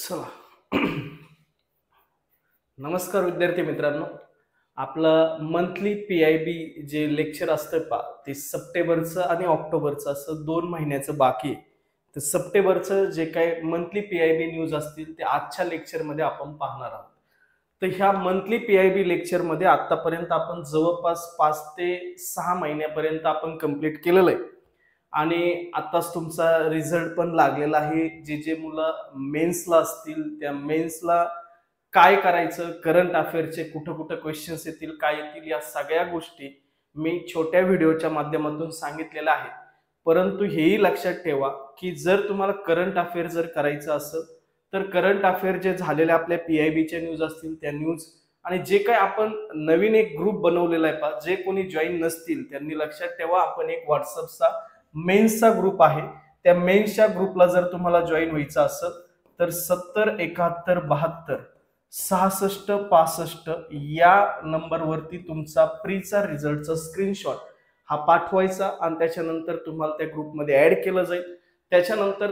चला. नमस्कार विद्यार्थी मित्रांनो. आपलं मंथली पी-आय-बी जे लेक्चर असतं ते सप्टेंबरचं आणि ऑक्टोबरचं असं 2 महिन्याचं बाकी आहे. तर सप्टेंबरचं जे काही मंथली पी-आय-बी न्यूज असतील ते आजच्या लेक्चरमध्ये आपण पाहणार आहोत. तर ह्या मंथली पी-आय-बी लेक्चरमध्ये आतापर्यंत आपण जवळपास 5 ते 6 महिन्यापर्यंत आपण कंप्लीट केलेलं आहे. आणि आताच तुमचा रिझल्ट पण लागलेला आहे. जे मुलं मेन्सला असतील त्या मेन्सला काय करायचं, करंट अफेअरचे कुठं कुठं क्वेश्चन्स येतील, काय येतील, या सगळ्या गोष्टी मी छोट्या व्हिडिओच्या माध्यमातून सांगितलेल्या आहेत. परंतु हेही लक्षात ठेवा की जर तुम्हाला करंट अफेअर जर करायचं असेल तर करंट अफेअर जे झालेल्या आपल्या पी-आय-बीच्या न्यूज असतील त्या न्यूज आणि जे काही आपण नवीन एक ग्रुप बनवलेला आहे जे कोणी जॉईन नसतील त्यांनी लक्षात ठेवा, आपण एक व्हॉट्सअपचा मेन्सचा ग्रुप आहे. त्या मेन्सच्या ग्रुपला जर तुम्हाला जॉईन व्हायचं असेल तर 70 71 72 66 65 या नंबरवरती तुमचा प्रीचा रिझल्टचा स्क्रीनशॉट हा पाठवायचा आणि त्याच्यानंतर तुम्हाला त्या ग्रुपमध्ये ऍड केलं जाईल. त्याच्यानंतर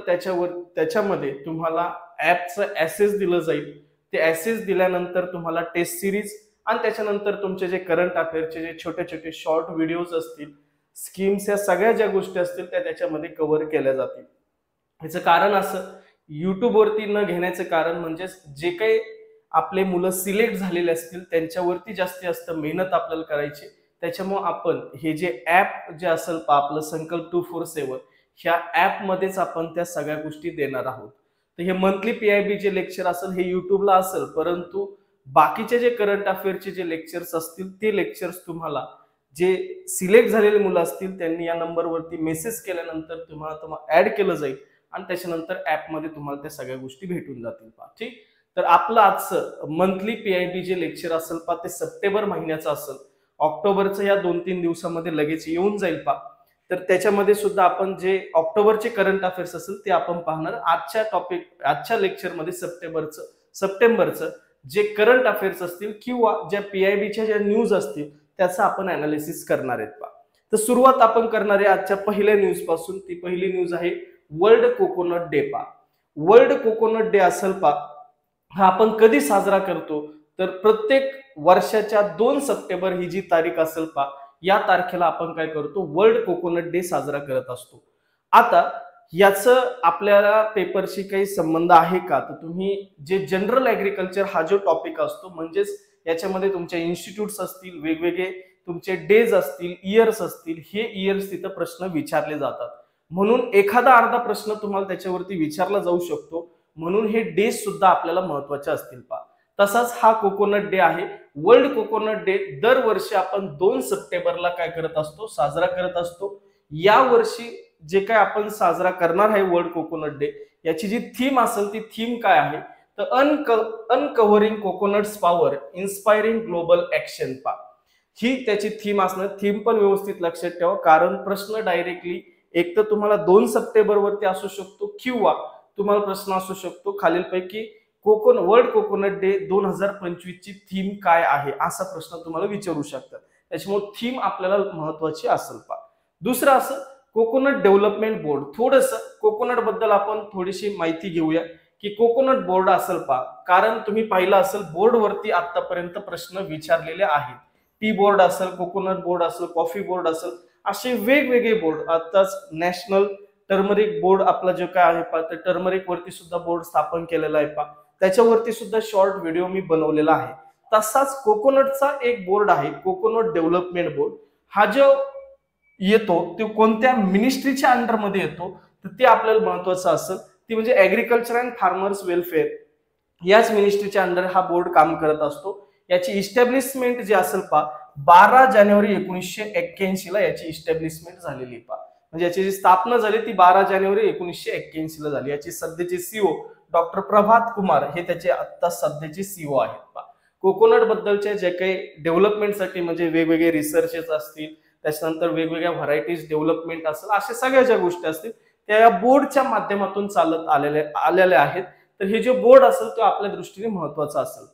त्याच्यामध्ये तुम्हाला ऍपचं ऍसेस दिलं जाईल. ते ऍसेस दिल्यानंतर तुम्हाला टेस्ट सिरीज आणि त्याच्यानंतर तुमचे जे करंट अफेअरचे जे छोटे छोटे शॉर्ट व्हिडिओज असतील, स्कीम्स, या सगळ्या ज्या गोष्टी असतील त्या त्याच्यामध्ये कव्हर केल्या जातील. याचं कारण असं युट्यूबवरती न घेण्याचं कारण म्हणजे जे काही आपले मुलं सिलेक्ट झालेले असतील त्यांच्यावरती जास्त मेहनत आपल्याला करायची. त्याच्यामुळे आपण हे जे ऍप जे असेल आपलं संकल्प 247 ह्या ऍप मध्येच आपण त्या सगळ्या गोष्टी देणार आहोत. तर हे मंथली पी-आय-बी जे लेक्चर असेल हे युट्यूबला असेल, परंतु बाकीचे जे करंट अफेअरचे जे लेक्चर्स असतील ते लेक्चर्स तुम्हाला जे सिलेक्ट झालेले मुलं असतील त्यांनी या नंबरवरती मेसेज केल्यानंतर तुम्हाला ऍड केलं जाईल आणि त्याच्यानंतर ऍपमध्ये तुम्हाला त्या सगळ्या गोष्टी भेटून जातील. ठीक. तर आपलं आजचं मंथली पी-आय-बी जे लेक्चर असेल ते सप्टेंबर महिन्याचं असेल, ऑक्टोबरचं या 2-3 दिवसामध्ये लगेच येऊन जाईल तर त्याच्यामध्ये सुद्धा आपण जे ऑक्टोबरचे करंट अफेअर्स असेल ते आपण पाहणार. आजच्या लेक्चरमध्ये सप्टेंबरचं जे करंट अफेअर्स असतील किंवा ज्या पी-आय-बीच्या ज्या न्यूज असतील त्याचं आपण अनालिसिस करणार आहेत. तर सुरुवात आपण करणार आहे आजच्या पहिल्या न्यूज पासून. ती पहिली न्यूज आहे world coconut day. World coconut day असेल हा आपण कधी साजरा करतो तर प्रत्येक वर्षाच्या 2 सप्टेंबर ही जी तारीख असेल या तारखेला आपण काय करतो, वर्ल्ड कोकोनट डे साजरा करत असतो. आता याचं आपल्याला पेपरशी काही संबंध आहे का, तर तुम्ही जे जनरल ऍग्रिकल्चर हा जो टॉपिक असतो म्हणजेच याच्यामध्ये तुमच्या इन्स्टिट्यूट्स असतील, वेगवेगळे तुमचे डेज असतील, इयर्स असतील, हे इयर्स तिथं प्रश्न विचारले जातात. म्हणून एखादा अर्धा प्रश्न तुम्हाला त्याच्यावरती विचारला जाऊ शकतो. म्हणून हे डे सुद्धा आपल्याला महत्वाचे असतील. तसाच हा कोकोनट डे आहे. वर्ल्ड कोकोनट डे दरवर्षी आपण 2 सप्टेंबरला काय करत असतो, साजरा करत असतो. या वर्षी जे काय आपण साजरा करणार आहे वर्ल्ड कोकोनट डे, याची जी थीम असेल ती थीम काय आहे तर uncovering coconuts power inspiring global action ही त्याची थीम असणार. थीम पण व्यवस्थित लक्षात ठेवा, कारण प्रश्न डायरेक्टली एक तर तुम्हाला 2 सप्टेंबर वरती असू शकतो किंवा तुम्हाला प्रश्न असू शकतो खालीलपैकी वर्ल्ड कोकोनट डे 2025 ची थीम काय आहे असा प्रश्न तुम्हाला विचारू शकतात. त्याच्यामुळे थीम आपल्याला महत्वाची असेल. दुसरं असं कोकोनट डेव्हलपमेंट बोर्ड. थोडंसं कोकोनट बद्दल आपण थोडीशी माहिती घेऊया की कोकोनट बोर्ड असेल कारण तुम्ही पाहिलं असेल बोर्डवरती आतापर्यंत प्रश्न विचारलेले आहेत. टी बोर्ड असेल, कोकोनट बोर्ड असेल, कॉफी बोर्ड असेल, असे वेगवेगळे बोर्ड. आताच नॅशनल टर्मरिक बोर्ड आपला जो काय आहे तर टर्मरिक वरती सुद्धा बोर्ड स्थापन केलेला आहे त्याच्यावरती सुद्धा शॉर्ट व्हिडिओ मी बनवलेला आहे. तसाच कोकोनटचा एक बोर्ड आहे कोकोनट डेव्हलपमेंट बोर्ड. हा जो येतो तो कोणत्या मिनिस्ट्रीच्या अंडरमध्ये येतो तर ते आपल्याला महत्वाचं असेल. ती म्हणजे ऍग्रिकल्चर अँड फार्मर्स वेलफेअर याच मिनिस्ट्रीच्या अंडर हा बोर्ड काम करत असतो. याची इस्टॅब्लिशमेंट जी असेल 12 जानेवारी 1981 ला याची इस्टॅब्लिशमेंट झालेली म्हणजे याची जी स्थापना झाली ती 12 जानेवारी 1981 ला झाली. याची सध्याचे सीओ डॉक्टर प्रभात कुमार हे त्याचे आता सध्याचे सीओ आहेत. कोकोनट बद्दलच्या जे काही डेव्हलपमेंटसाठी म्हणजे वेगवेगळे रिसर्चेस असतील, त्याच्यानंतर वेगवेगळ्या व्हरायटीज डेव्हलपमेंट असेल, अशा सगळ्या ज्या गोष्टी असतील त्या या बोर्डच्या माध्यमातून चालत आलेल्या आहेत. तर हे जे बोर्ड असेल तो आपल्या दृष्टीने महत्वाचा असेल.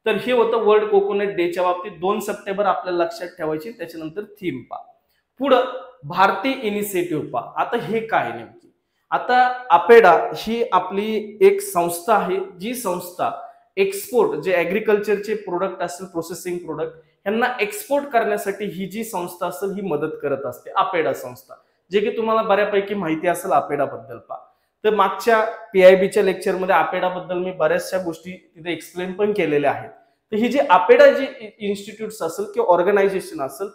तर हे होतं वर्ल्ड कोकोनट डेच्या बाबतीत 2 सप्टेंबर आपल्याला लक्षात ठेवायची. त्याच्यानंतर थीम पुढं भारतीय इनिशिएटिव्ह आता हे काय नेमकी. आता अपेडा ही आपली एक संस्था आहे, जी संस्था एक्सपोर्ट जे ऍग्रिकल्चरचे प्रोडक्ट असतील, प्रोसेसिंग प्रोडक्ट यांना एक्सपोर्ट करण्यासाठी ही जी संस्था असेल ही मदत करत असते, अपेडा संस्था, जे की तुम्हाला बऱ्यापैकी माहिती असेल अपेडा बद्दल पा. तर मागच्या पीआयबीच्या लेक्चरमध्ये अपेडा बद्दल मी बऱ्याचशा गोष्टी तिथे एक्सप्लेन पण केलेल्या आहेत. तर ही जी अपेडा जी इन्स्टिट्यूट असेल किंवा ऑर्गनायझेशन असेल,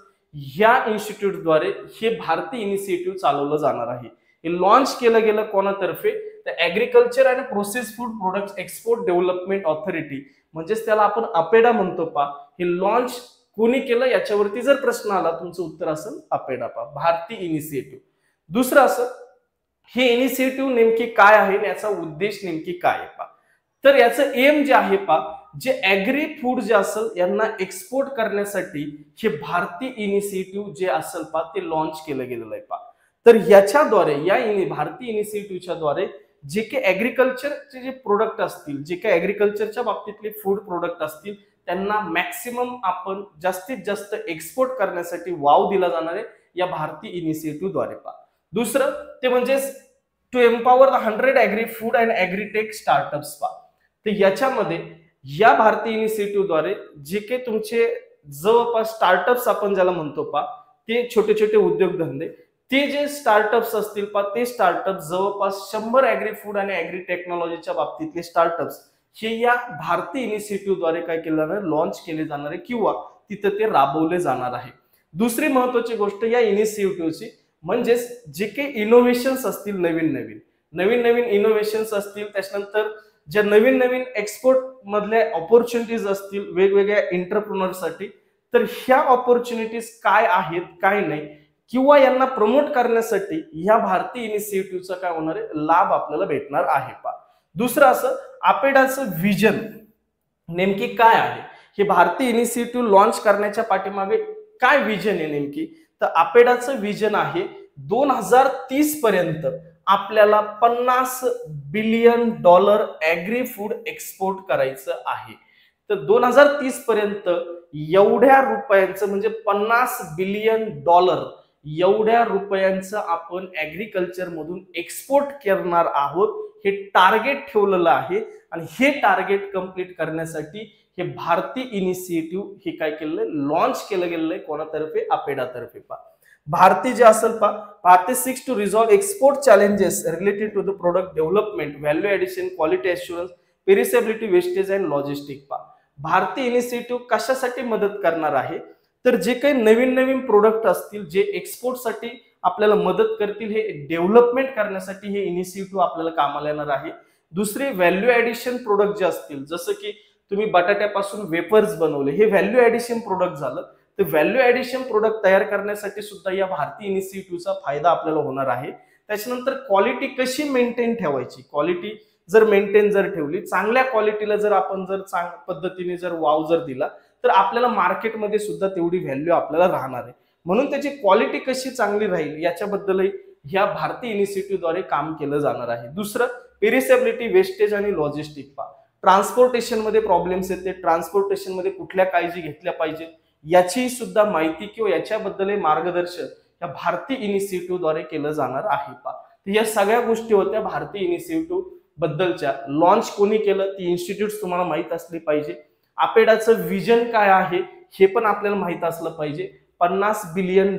ह्या इन्स्टिट्यूटद्वारे हे भारतीय इनिशिएटिव्ह चालवलं जाणार आहे. हे लॉन्च केलं गेलं कोणातर्फे, तर agriculture and process food products export development authority, म्हणजेच त्याला आपण अपेडा म्हणतो पा. हे लॉन्च कोणी केलं याच्यावरती जर प्रश्न आला तुमचं उत्तर असेल अपेडा पा, भारतीय इनिशिएटिव्ह. दुसरं असं, हे इनिशिएटिव्ह नेमकी काय आहे, याचा उद्देश नेमकी काय आहे पा. तर याचं एम जे आहे पा, जे ऍग्री फूड जे असेल यांना एक्सपोर्ट करण्यासाठी हे भारतीय इनिशिएटिव्ह जे असेल पा ते लॉन्च केलं गेलेलं आहे पा. तर याच्याद्वारे या भारतीय इनिशिएटिव्हच्या द्वारे जे काही ऍग्रिकल्चरचे जे प्रोडक्ट असतील, जे काही ऍग्रिकल्चरच्या बाबतीतले फूड प्रोडक्ट असतील त्यांना मॅक्सिमम आपण जास्तीत जास्त एक्सपोर्ट करण्यासाठी वाव दिला जाणार आहे या भारतीय इनिशिएटिव्ह द्वारे पा. दुसरं ते म्हणजे to empower the 100 agri food and agritech startups पा. तर याच्यामध्ये या भारतीय इनिशिएटिव्ह द्वारे जे काही तुमचे जवळपास स्टार्टअप्स आपण ज्याला म्हणतो पा, ते छोटे छोटे उद्योगधंदे, ते जे स्टार्टअप्स असतील पा, ते स्टार्टअप जवळपास 100 ऍग्री फूड आणि ऍग्री टेक्नॉलॉजीच्या बाबतीतले स्टार्टअप्स हे या भारतीय इनिशिएटिव्ह द्वारे काय केलं जाणार, लॉन्च केले जाणार आहे किंवा तिथं ते राबवले जाणार आहे. दुसरी महत्वाची गोष्ट या इनिशिएटिव्हची म्हणजेच जे काही इनोव्हेशन्स असतील, नवीन नवीन इनोव्हेशन्स असतील, त्याच्यानंतर ज्या नवीन नवीन एक्सपोर्ट मधल्या ऑपॉर्च्युनिटीज असतील वेगवेगळ्या एंटरप्रेन्योरसाठी, तर ह्या ऑपॉर्च्युनिटीज काय आहेत काय नाही किंवा यांना प्रमोट करण्यासाठी ह्या भारतीय इनिशिएटिव्हचा काय होणार आहे, लाभ आपल्याला भेटणार आहे पा. दुसरं असं, अपेडाचं विजन नेमकी काय आहे, हे भारतीय इनिशिएटिव्ह लॉन्च करण्याच्या पाठीमागे काय विजन आहे नेमकी, तर अपेडाचं विजन आहे 2030 पर्यंत आपल्याला $50 बिलियन ऍग्री फूड एक्सपोर्ट करायचं आहे. तर 2030 पर्यंत एवढ्या रुपयांचं म्हणजे $50 बिलियन एवढ्या रुपयांचं आपण ऍग्रिकल्चर मधून एक्सपोर्ट करणार आहोत, हे टार्गेट ठेवलेलं आहे. आणि हे टार्गेट कंप्लीट करण्यासाठी हे भारतीय इनिशिएटिव्ह हे काय केलेलं आहे, लॉन्च केलं गेलेलं आहे कोणातर्फे, अपेडातर्फे पा. भारतीय जे असेल पा, भारतीय seeks to resolve export challenges related to the product development, value addition, quality assurance, perishability, wastage and logistic पा. भारतीय इनिशिएटिव्ह कशासाठी मदत करणार आहे, तर जे काही नवीन नवीन प्रोडक्ट असतील जे एक्सपोर्टसाठी आपल्याला मदत करतील, हे डेव्हलपमेंट करण्यासाठी हे इनिशिएटिव्ह आपल्याला कामाला येणार आहे. दुसरे व्हॅल्यू ऍडिशन प्रोडक्ट जे असतील, जसं की तुम्ही बटाट्यापासून वेपर्स बनवले, हे व्हॅल्यू ऍडिशन प्रोडक्ट झालं. तर व्हॅल्यू ऍडिशन प्रोडक्ट तयार करण्यासाठी सुद्धा या भारतीय इनिशिएटिव्हचा फायदा आपल्याला होणार आहे. त्याच्यानंतर क्वालिटी कशी मेंटेन ठेवायची, क्वालिटी जर मेंटेन जर ठेवली, चांगल्या क्वालिटीला जर आपण जर चांगल्या पद्धतीने जर वाव जर दिला, तर आपल्याला मार्केटमध्ये सुद्धा तेवढी व्हॅल्यू आपल्याला राहणार आहे. म्हणून त्याची क्वालिटी कशी चांगली राहील याच्याबद्दलही ह्या भारतीय इनिशिएटिव्ह द्वारे काम केलं जाणार आहे. दुसरं, पेरिसेबिलिटी, वेस्टेज आणि लॉजिस्टिक पा. ट्रान्सपोर्टेशन मध्ये प्रॉब्लेम्स येते, ट्रान्सपोर्टेशन मध्ये कुठल्या काळजी घेतल्या पाहिजे याची सुद्धा माहिती किंवा याच्याबद्दल मार्गदर्शन या भारतीय इनिशिएटिव्ह द्वारे केलं जाणार आहे पा. या सगळ्या गोष्टी होत्या भारतीय इनिशिएटिव्ह बद्दलच्या. लॉन्च कोणी केलं ती इन्स्टिट्यूट तुम्हाला माहित असली पाहिजे. अपेडाचं विजन काय आहे हे पण आपल्याला माहित असलं पाहिजे. $50 बिलियन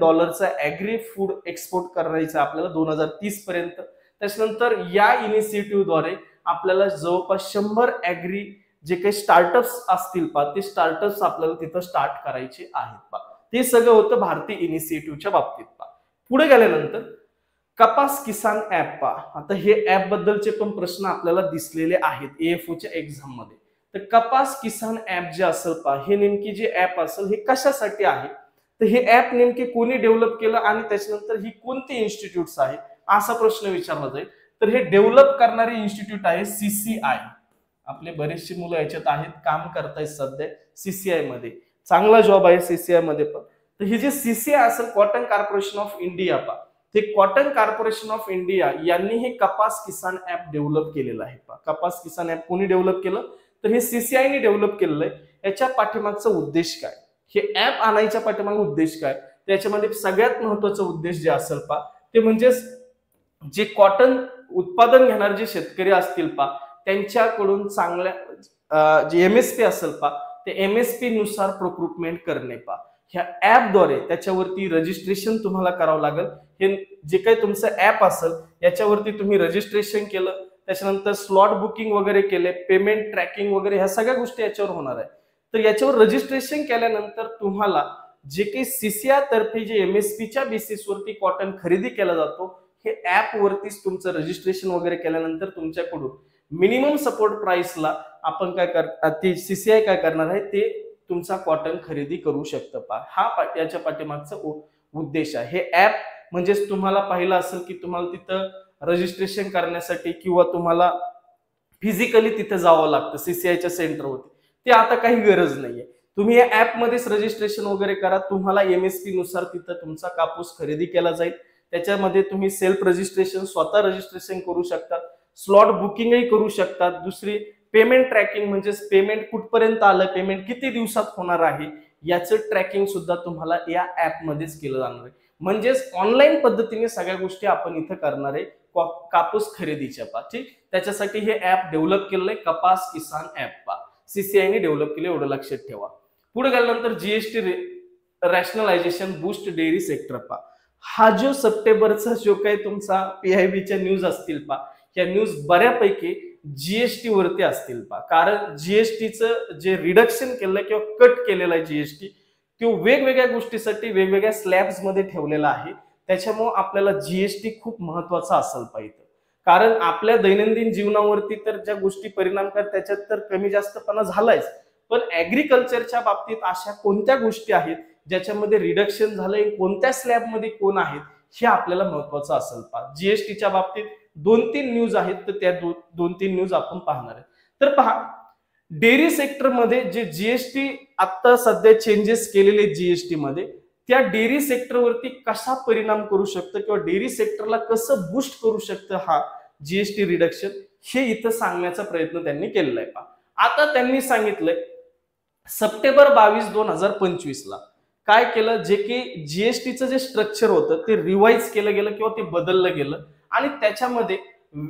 ऍग्री फूड एक्सपोर्ट करायचं आपल्याला 2030 पर्यंत. त्याच्यानंतर या इनिशिएटिव्ह द्वारे आपल्याला जवळपास 100 ऍग्री जे काही स्टार्टअप्स असतील पा, ते स्टार्टअप्स आपल्याला तिथं स्टार्ट करायचे आहेत पा. ते सगळं होतं भारतीय इनिशिएटिव्हच्या बाबतीत पा. पुढे गेल्यानंतर कपास किसान ऍप पा. आता हे ऍप बद्दलचे पण प्रश्न आपल्याला दिसलेले आहेत एएफओच्या एक्झाम मध्ये. तर कपास किसान ऍप जे असेल पा, हे नेमकी जे ऍप असेल हे कशासाठी आहे, तर हे ऍप नेमके कोणी डेव्हलप केलं आणि त्याच्यानंतर ही कोणती इन्स्टिट्यूट्स आहे असा प्रश्न विचारला जाईल. तर हे डेव्हलप करणारी इन्स्टिट्यूट आहे सीसीआय. आपले बरेचशी मुलं याच्यात आहेत, काम करतायत सध्या सीसीआय मध्ये, चांगला जॉब आहे सीसीआय मध्ये पण. तर ही जे सीसीआय असेल, कॉटन कॉर्पोरेशन ऑफ इंडिया पा, ते कॉटन कॉर्पोरेशन ऑफ इंडिया यांनी हे कपास किसान ऍप डेव्हलप केलेलं आहे पा. कपास किसान ऍप कोणी डेव्हलप केलं, तर हे सीसीआयने डेव्हलप केलेलं आहे. याच्या पाठीमागचा उद्देश काय, हे ऍप आणायच्या पाठीमागे उद्देश काय, त्याच्यामध्ये सगळ्यात महत्वाचा उद्देश जे असेल पा, ते म्हणजे जे कॉटन उत्पादन घेणारे जे शेतकरी असतील त्यांच्याकडून चांगल्या जे एमएसपी असेल ते एमएसपी नुसार प्रोक्रुटमेंट करणे ह्या ऍपद्वारे त्याच्यावरती रजिस्ट्रेशन तुम्हाला करावं लागेल. हे जे काही तुमचं ऍप असेल याच्यावरती तुम्ही रजिस्ट्रेशन केलं, त्याच्यानंतर स्लॉट बुकिंग वगैरे केले, पेमेंट ट्रॅकिंग वगैरे ह्या सगळ्या गोष्टी याच्यावर होणार आहे. तर याच्यावर रजिस्ट्रेशन केल्यानंतर तुम्हाला जे काही सीसीआय तर्फे जे एमएसपीच्या बेसिसवरती कॉटन खरेदी केला जातो हे ऍप वरतीच तुमचं रजिस्ट्रेशन वगैरे केल्यानंतर तुमच्याकडून मिनिमम सपोर्ट प्राइसला आपण ते सीसीआय काय करणार आहे ते तुमचा कॉटन खरेदी करू शकतं हा याच्या पाठीमागचा उद्देश आहे. हे ऍप म्हणजेच तुम्हाला पाहिलं असेल की तुम्हाला तिथं रजिस्ट्रेशन करण्यासाठी किंवा तुम्हाला फिजिकली तिथे जावं लागतं सीसीआयच्या सेंटरवरती, ते आता काही गरज नाहीये. तुम्ही या ऍप मध्येच रजिस्ट्रेशन वगैरे करा, तुम्हाला एमएसपी नुसार तिथं तुमचा कापूस खरेदी केला जाईल. त्याच्यामध्ये तुम्ही सेल्फ रजिस्ट्रेशन स्वतः रजिस्ट्रेशन करू शकता, स्लॉट बुकिंगही करू शकतात. दुसरी पेमेंट ट्रॅकिंग म्हणजेच पेमेंट कुठपर्यंत आलं, पेमेंट किती दिवसात होणार आहे याचं ट्रॅकिंग सुद्धा तुम्हाला या ऍप मध्येच केलं जाणार आहे. म्हणजेच ऑनलाईन पद्धतीने सगळ्या गोष्टी आपण इथं करणार आहे कापूस खरेदीच्या ठीक. त्याच्यासाठी हे ऍप डेव्हलप केलंय कपास किसान ऍप सीसीआयने डेव्हलप केले, एवढं लक्षात ठेवा. पुढे गेल्यानंतर GST rationalisation boost dairy sector हा जो सप्टेंबरचा जो काही तुमचा पीआयबीच्या न्यूज असतील या न्यूज बऱ्यापैकी जीएसटी वरती असतील कारण जीएसटीचं जे रिडक्शन केलंय किंवा कट केलेला आहे जीएसटी तो वेगवेगळ्या गोष्टीसाठी वेगवेगळ्या स्लॅब्स मध्ये ठेवलेला आहे. त्याच्यामुळे आपल्याला जीएसटी खूप महत्वाचा असेल पाहिजे कारण आपल्या दैनंदिन जीवनावरती तर ज्या गोष्टी परिणाम करतात त्याच्यात तर कमी जास्तपणा झालायच, पण ऍग्रिकल्चरच्या बाबतीत अशा कोणत्या गोष्टी आहेत ज्याच्यामध्ये रिडक्शन झालंय, कोणत्या स्लॅब मध्ये कोण आहेत हे आपल्याला महत्वाचं असेल जीएसटीच्या बाबतीत 2-3 न्यूज आहेत तर त्या 2-3 न्यूज आपण पाहणार आहे. तर पहा डेअरी सेक्टर मध्ये जे जीएसटी आता सध्या चेंजेस केलेले जीएसटी मध्ये त्या डेअरी सेक्टरवरती कसा परिणाम करू शकतं किंवा डेअरी सेक्टरला कसं बूस्ट करू शकतं हा जीएसटी रिडक्शन हे इथं सांगण्याचा प्रयत्न त्यांनी केलेला आहे. आता त्यांनी सांगितलंय सप्टेंबर 22, 2025 ला काय केलं, जे की जीएसटीचं जे स्ट्रक्चर होतं ते रिवाइज केलं गेलं किंवा ते बदललं गेलं आणि त्याच्यामध्ये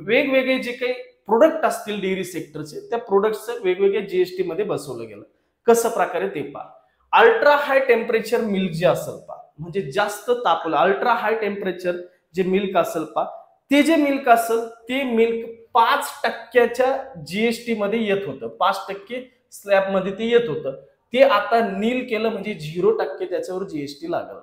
वेगवेगळे जे काही प्रोडक्ट असतील डेअरी सेक्टरचे त्या प्रोडक्टचं वेगवेगळ्या जीएसटी मध्ये बसवलं गेलं. कसं प्रकारे ते अल्ट्रा हाय टेम्परेचर मिल्क जे असेल म्हणजे जास्त तापलं अल्ट्रा हाय टेम्परेचर जे मिल्क असेल ते जे मिल्क असेल ते मिल्क 5% जीएसटी मध्ये येत होतं, 5% स्लॅब मध्ये ते येत होतं, ते आता नील केलं म्हणजे 0% त्याच्यावर जीएसटी लागल.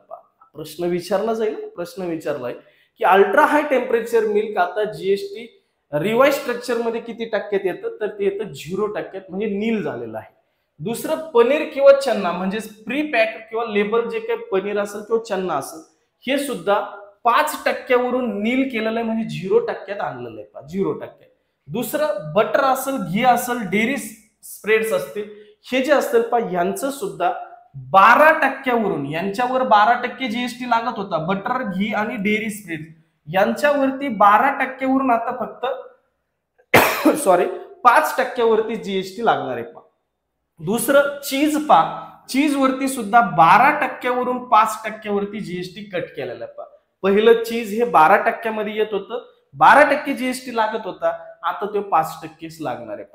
प्रश्न विचारला जाईल, प्रश्न विचारलाय की अल्ट्रा हाय टेम्परेचर मिल्क आता जीएसटी रिवाइज स्ट्रक्चर मध्ये किती टक्क्यात येतं तर ते येतं 0% म्हणजे नील झालेलं आहे. दुसरं पनीर किंवा चन्ना म्हणजे प्री पॅक किंवा लेबल जे काही पनीर असेल किंवा चन्ना असेल हे सुद्धा 5% वरून नील केलेलं आहे म्हणजे 0% आणलेलं आहे 0%. दुसरं बटर असेल, घी असेल, डेअरी स्प्रेड्स असतील हे जे असतील यांचं सुद्धा 12% वरून यांच्यावर 12% जीएसटी लागत होता. बटर, घी आणि डेअरी स्प्रेड यांच्यावरती 12% वरून आता फक्त 5% वरती जीएसटी लागणार आहे. दुसरं चीज चीज वरती सुद्धा 12% वरून 5% वरती जीएसटी कट केलेलं आहे. पहिलं चीज हे 12% मध्ये येत होतं, 12% जीएसटी लागत होता, आता तो 5%च लागणार आहे.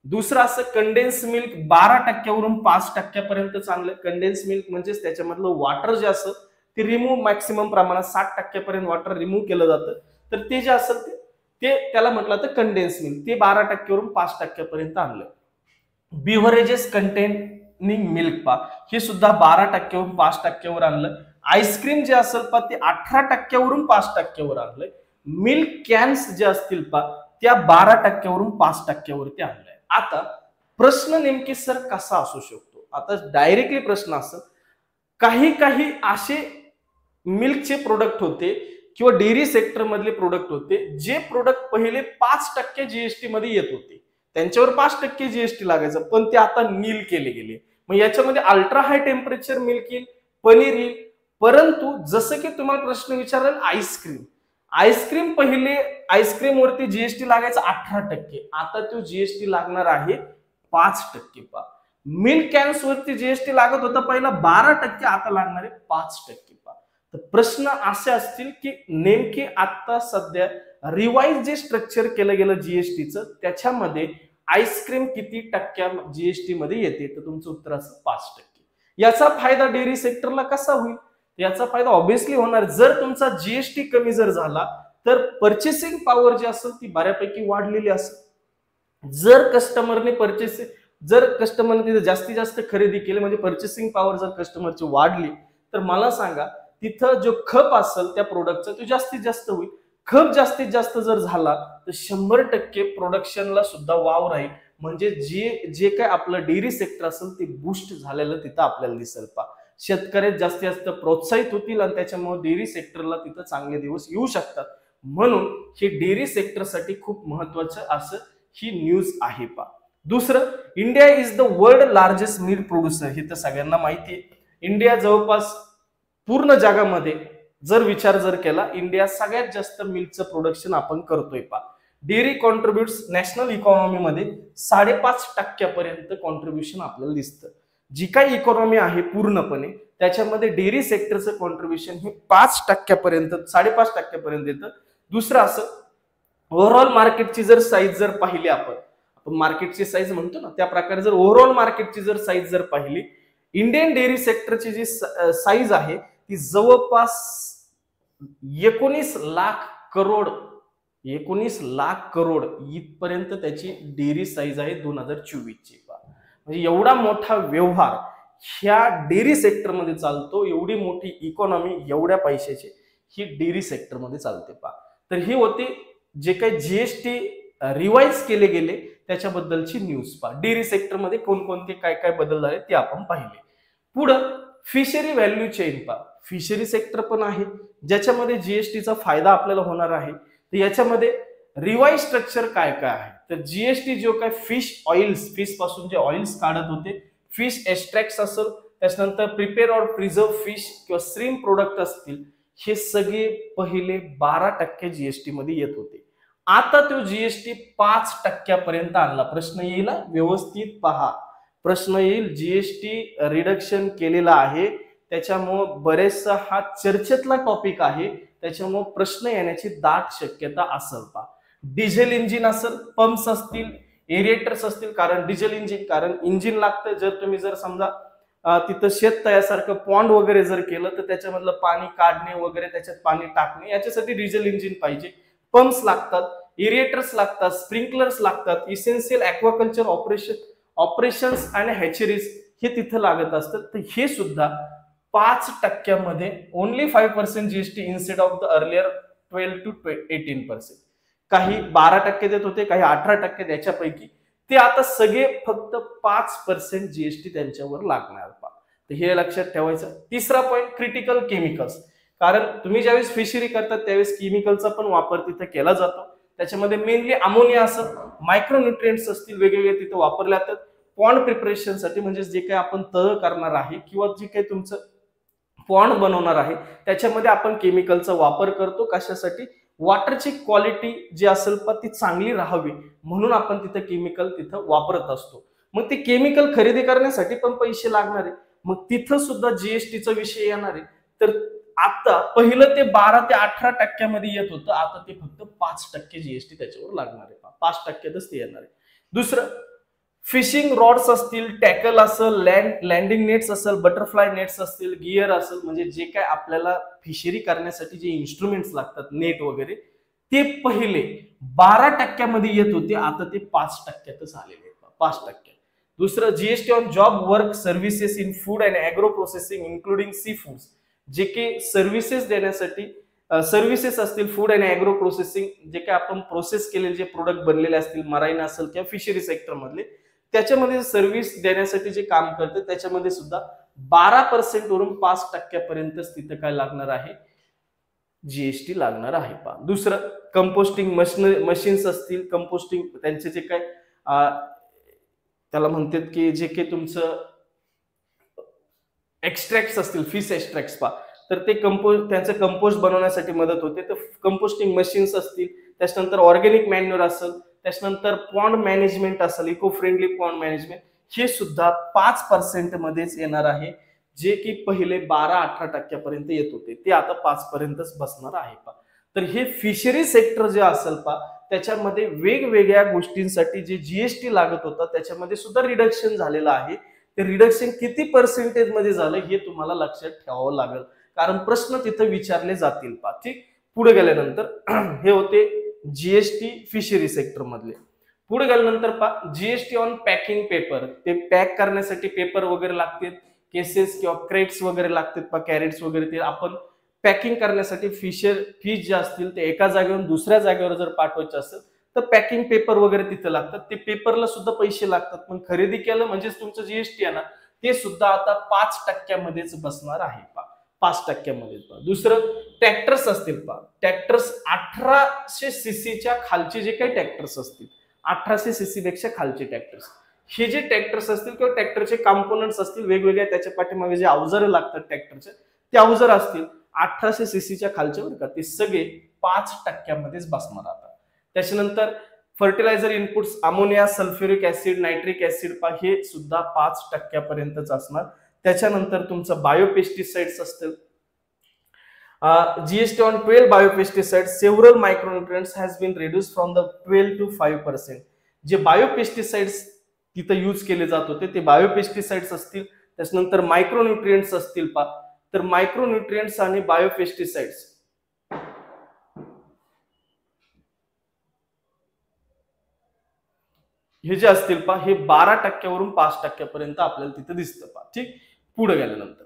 दुसरं असं कंडेन्स मिल्क 12% वरून 5% पर्यंत चांगलं. कंडेन्स मिल्क म्हणजे त्याच्यामधलं वॉटर जे असतं ते रिमूव्ह मॅक्सिमम प्रमाणात 60% पर्यंत वॉटर रिमूव्ह केलं जातं, तर ते जे असेल ते त्याला म्हटलं तर कंडेन्स मिल्क ते 12% वरून 5% पर्यंत आणलं. बिव्हरेजेस कंटेनिंग मिल्क हे सुद्धा 12% वरून 5% वर आणलं. आईस्क्रीम जे असेल ते 18% वरून 5% वर आणलंय. मिल्क कॅन्स जे असतील त्या 12% वरून 5% वरती आणलंय. आता प्रश्न नेमकी सर कसा असू शकतो, आता डायरेक्टली प्रश्न असं काही असे मिल्कचे प्रोडक्ट होते किंवा डेअरी सेक्टर मधले प्रोडक्ट होते जे प्रोडक्ट पहिले 5% जीएसटी मध्ये येत होते, त्यांच्यावर 5% जीएसटी लागायचं, पण ते आता नील केले गेले. मग याच्यामध्ये अल्ट्रा हाय टेम्परेचर मिल्क येईल, पनीर येईल, परंतु जसं की तुम्हाला प्रश्न विचारला आईस्क्रीम पहिले आईस्क्रीम वरती जीएसटी लागायचा 18%, आता तो जीएसटी लागणार आहे 5%. मिल्क कॅन्स वरती जीएसटी लागत होता पहिला 12%, आता लागणार आहे 5%. तर प्रश्न असे असतील की नेमके आता सध्या रिवाइज जे स्ट्रक्चर केलं गेलं जीएसटीचं त्याच्यामध्ये आईस्क्रीम किती टक्क्या जीएसटी मध्ये येते, तर तुमचं उत्तर असं 5%. याचा फायदा डेअरी सेक्टरला कसा होईल? याचा फायदा ऑब्व्हियसली होणार, जर तुमचा जीएसटी कमी जर झाला तर परचेसिंग पॉवर जी असेल ती बऱ्यापैकी वाढलेली असेल. जर कस्टमरने तिथे जास्तीत जास्त खरेदी केली म्हणजे परचेसिंग पॉवर जर कस्टमरची वाढली तर मला सांगा तिथं जो खप असेल त्या प्रोडक्टचा तो जास्तीत जास्त होईल. खप जास्तीत जास्त जर झाला तर 100% प्रोडक्शनला सुद्धा वाव राहील. म्हणजे जे काय आपलं डेअरी सेक्टर असेल ते बूस्ट झालेलं तिथं आपल्याला दिसेल. शेतकरी जास्तीत जास्त प्रोत्साहित होतील आणि त्याच्यामुळे डेअरी सेक्टरला तिथं चांगले दिवस येऊ शकतात. म्हणून हे डेअरी सेक्टरसाठी खूप महत्वाचं असं ही न्यूज आहे. दुसरं, India is the world largest milk producer. हे तर सगळ्यांना माहिती आहे. इंडिया जवळपास पूर्ण जगामध्ये जर विचार केला, इंडिया सगळ्यात जास्त मिल्कचं प्रोडक्शन आपण करतोय. डेअरी कॉन्ट्रीब्युट्स नॅशनल इकॉनॉमीमध्ये 5.5% पर्यंत कॉन्ट्रीब्युशन आपल्याला दिसतं. जी काही इकॉनॉमी आहे पूर्णपणे त्याच्यामध्ये डेअरी सेक्टरचं कॉन्ट्रीब्युशन हे 5% पर्यंत 5.5% पर्यंत येतं. दुसरं असं, ओव्हरऑल मार्केटची जर साईज जर पाहिली आपण मार्केटची साईज म्हणतो ना त्या प्रकारे जर ओव्हरऑल मार्केटची जर साईज जर पाहिली, इंडियन डेअरी सेक्टरची जी साईज आहे ती जवळपास 19 लाख करोड इथपर्यंत त्याची डेअरी साईज आहे 2024 ची. म्हणजे एवढा मोठा व्यवहार ह्या डेअरी सेक्टरमध्ये चालतो, एवढी मोठी इकॉनॉमी एवढ्या पैशाची ही डेअरी सेक्टरमध्ये चालते. तर ही होती जे काही जीएसटी रिवाइज केले गेले त्याच्याबद्दलची न्यूज. डेअरी सेक्टरमध्ये कोणकोणते काय काय बदल झाले ते आपण पाहिले. पुढं fishery value chain fishery sector पण आहे ज्याच्यामध्ये जीएसटीचा फायदा आपल्याला होणार आहे. तर याच्यामध्ये रिवाइज स्ट्रक्चर काय काय आहे, तर जीएसटी जो काय फिश पासून जे ऑइल्स काढत होते, फिश एक्स्ट्रॅक्ट्स असेल, त्याच्यानंतर प्रिपेअर और प्रिझर्व फिश किंवा श्रीम प्रोडक्ट असतील, हे सगळे पहिले 12% जीएसटी मध्ये येत होते. आता तो जीएसटी 5% पर्यंत आणला. प्रश्न येईल, व्यवस्थित पहा प्रश्न येईल. जीएसटी रिडक्शन केलेला आहे त्याच्यामुळे बरेचसा हा चर्चेतला टॉपिक आहे, त्याच्यामुळे प्रश्न येण्याची दाट शक्यता असेल. डिझेल इंजिन असेल, पंप्स असतील, एरिएटर्स असतील, कारण डिझेल इंजिन लागतं. जर तुम्ही समजा तिथं शेत तयासारखं पॉन्ड वगैरे जर केलं तर त्याच्यामधलं पाणी काढणे वगैरे त्याच्यात पाणी टाकणे याच्यासाठी डिझेल इंजिन पाहिजे. पंप्स लागतात, एरिएटर्स लागतात, स्प्रिंकलर्स लागतात, इसेन्शियल ॲक्वाकल्चर ऑपरेशन्स आणि हॅचरीज हे तिथं लागत असतात. तर हे सुद्धा 5% मध्ये only 5% GST instead of the earlier 12 to 18%. काही 12% देत होते, काही 18% याच्यापैकी ते आता सगळे फक्त 5% जीएसटी त्यांच्यावर लागणार. तर हे लक्षात ठेवायचं. तिसरा पॉईंट, क्रिटिकल केमिकल्स. कारण तुम्ही ज्यावेळेस फिशरी करतात त्यावेळेस केमिकलचा पण वापर तिथे केला जातो. त्याच्यामध्ये मेनली अमोनिया असं, मायक्रोन्यूट्रिएंट्स असतील, वेगवेगळे तिथे वापरले जातात. पॉन्ड प्रिपरेशन साठी म्हणजे जे काही आपण तळ करणार आहे किंवा जे काही तुमचं पॉन्ड बनवणार आहे त्याच्यामध्ये आपण केमिकलचा वापर करतो. कशासाठी? वॉटरची क्वालिटी जी असेल ती चांगली राहावी म्हणून आपण तिथे केमिकल तिथं वापरत असतो. मग ते केमिकल खरेदी करण्यासाठी पण पैसे लागणार आहे, मग तिथं सुद्धा जीएसटीचा विषय येणार आहे. तर आता पहिलं ते 12 ते 18% मध्ये येत होतं, आता ते फक्त 5% जीएसटी त्याच्यावर लागणार आहे. 5%च ते येणार आहे. दुसरं, फिशिंग रॉड्स असतील, टॅकल असेल, लँडिंग नेट्स असेल, बटरफ्लाय नेट्स असतील, गिअर असेल, म्हणजे जे काय आपल्याला फिशरी करण्यासाठी जे इन्स्ट्रुमेंट्स लागतात, नेट वगैरे, ते पहिले 12% मध्ये येत होते, आता ते 5%च आलेले आहेत. 5%. दुसरं, GST on job work services in food and agro processing including sea foods. जे काही सर्व्हिसेस देण्यासाठी सर्व्हिसेस असतील, फूड अँड ॲग्रो प्रोसेसिंग, जे काही आपण प्रोसेस केलेले जे प्रोडक्ट बनलेले असतील, मराईन असेल किंवा फिशरी सेक्टर मधले, त्याच्यामध्ये सर्व्हिस देण्यासाठी जे काम करते त्याच्यामध्ये सुद्धा 12% वरून 5% पर्यंतच तिथे काय लागणार आहे, जीएसटी लागणार आहे. दुसरं, कंपोस्टिंग मशीन्स असतील, कंपोस्टिंग त्यांचे जे काय त्याला म्हणतात की जे काही तुमचं एक्स्ट्रॅक्ट्स असतील, फिश एक्स्ट्रॅक्ट्स तर ते त्यांचं कंपोस्ट बनवण्यासाठी मदत होते. तर कंपोस्टिंग मशीन्स असतील, त्याच्यानंतर ऑर्गॅनिक मॅन्युअर असेल, त्याच्यानंतर पॉन्ड मॅनेजमेंट असेल, इको फ्रेंडली पॉन्ड मॅनेजमेंट, हे सुद्धा 5% मध्येच येणार आहे. जे की पहिले 12-18% येत होते ते आता 5 पर्यंतच बसणार आहे पा. तर हे फिशरी सेक्टर जे असेल पा, त्याच्यामध्ये वेगवेगळ्या गोष्टींसाठी जे जीएसटी लागत होता त्याच्यामध्ये सुद्धा रिडक्शन झालेलं आहे. ते रिडक्शन किती पर्सेंटेज मध्ये झालं हे तुम्हाला लक्षात ठेवावं लागेल, कारण प्रश्न तिथे विचारले जातील पा. ठीक, पुढे गेल्यानंतर हे होते जीएसटी फिशरी सेक्टर मधले. पुढे गेल्यानंतर पहा जीएसटी ऑन पॅकिंग पेपर, ते पॅक करण्यासाठी पेपर वगैरे लागतील, केसेस किंवा क्रेट्स वगैरे लागतात पहा, कॅरेट्स वगैरे, ते आपण पॅकिंग करण्यासाठी फिश जे असतील ते एका जागेवरून दुसऱ्या जागेवर जर पाठवायचे असेल तर पॅकिंग पेपर वगैरे तिथे लागतात. ते पेपरला सुद्धा पैसे लागतात. पण खरेदी केलं म्हणजेच तुमचं जीएसटी आहे ना, ते सुद्धा आता 5%मध्येच बसणार आहे पहा, 5%मध्ये. दुसरं ट्रॅक्टर्स असतील पहा, ट्रॅक्टर्स 1800 सीसीच्या खालचे जे काही ट्रॅक्टर्स असतील, 1800 सीसी पेक्षा खालचे ट्रॅक्टर्स, हे जे ट्रॅक्टर्स असतील किंवा ट्रॅक्टरचे कंपोनंट्स असतील वेगवेगळ्या, त्याच्या पाठीमागे जे अवजारे लागतात ट्रॅक्टरचे, ते अवजार असतील 1800 सीसीच्या खालच्या वर का, ते सगळे 5%मध्येच बसणार आता. त्याच्यानंतर fertiliser inputs, ammonia, sulphuric acid, nitric acid पा, हे सुद्धा 5%पर्यंतच असणार. त्याच्यानंतर तुमचं बायोपेस्टिसाइड्स असतील, GST on 12 biopesticides, several micronutrients has been reduce from the 12 to 5%. जे बायोपेस्टिसाइड्स तिथं यूज केले जात होते ते बायोपेस्टिसाइड्स असतील. त्याच्यानंतर मायक्रोन्युट्रिएंट्स असतील पा, तर मायक्रोन्युट्रिएंट्स आणि बायोपेस्टिसाइड्स हे जे असतील पा, हे 12%वरून 5%पर्यंत आपल्याला तिथे दिसतं पा. ठीक, पुढे गेल्यानंतर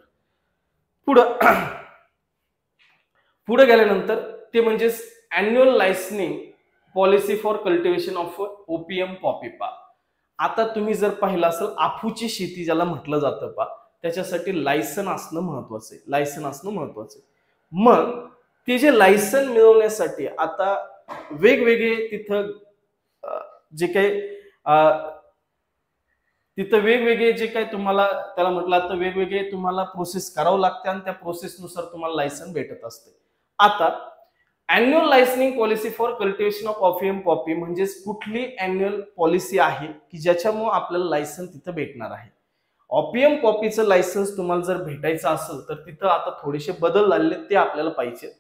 पुढे गेल्यानंतर ते म्हणजे annual licensing policy for cultivation of opium poppy पा. आता तुम्ही जर पाहिलं असेल, आफूची शेती ज्याला म्हटलं जातं पा, त्याच्यासाठी लायसन असणं महत्वाचं आहे, लायसन असणं महत्वाचं आहे. मग ते जे लायसन मिळवण्यासाठी आता वेगवेगळे तिथं जे काही तिथं वेगवेगळे जे काही तुम्हाला त्याला म्हटलं तर वेगवेगळे तुम्हाला प्रोसेस करावं लागते आणि त्या प्रोसेसनुसार तुम्हाला लायसन भेटत असते. आता annual licensing policy for cultivation of opium poppy म्हणजे कुठली अॅन्युअल पॉलिसी आहे की ज्याच्यामुळे आपल्याला लायसन तिथं भेटणार आहे. ओपीएम पॉपीचं लायसन्स तुम्हाला जर भेटायचं असेल तर तिथं आता थोडेसे बदल झालेले ते आपल्याला पाहिजे.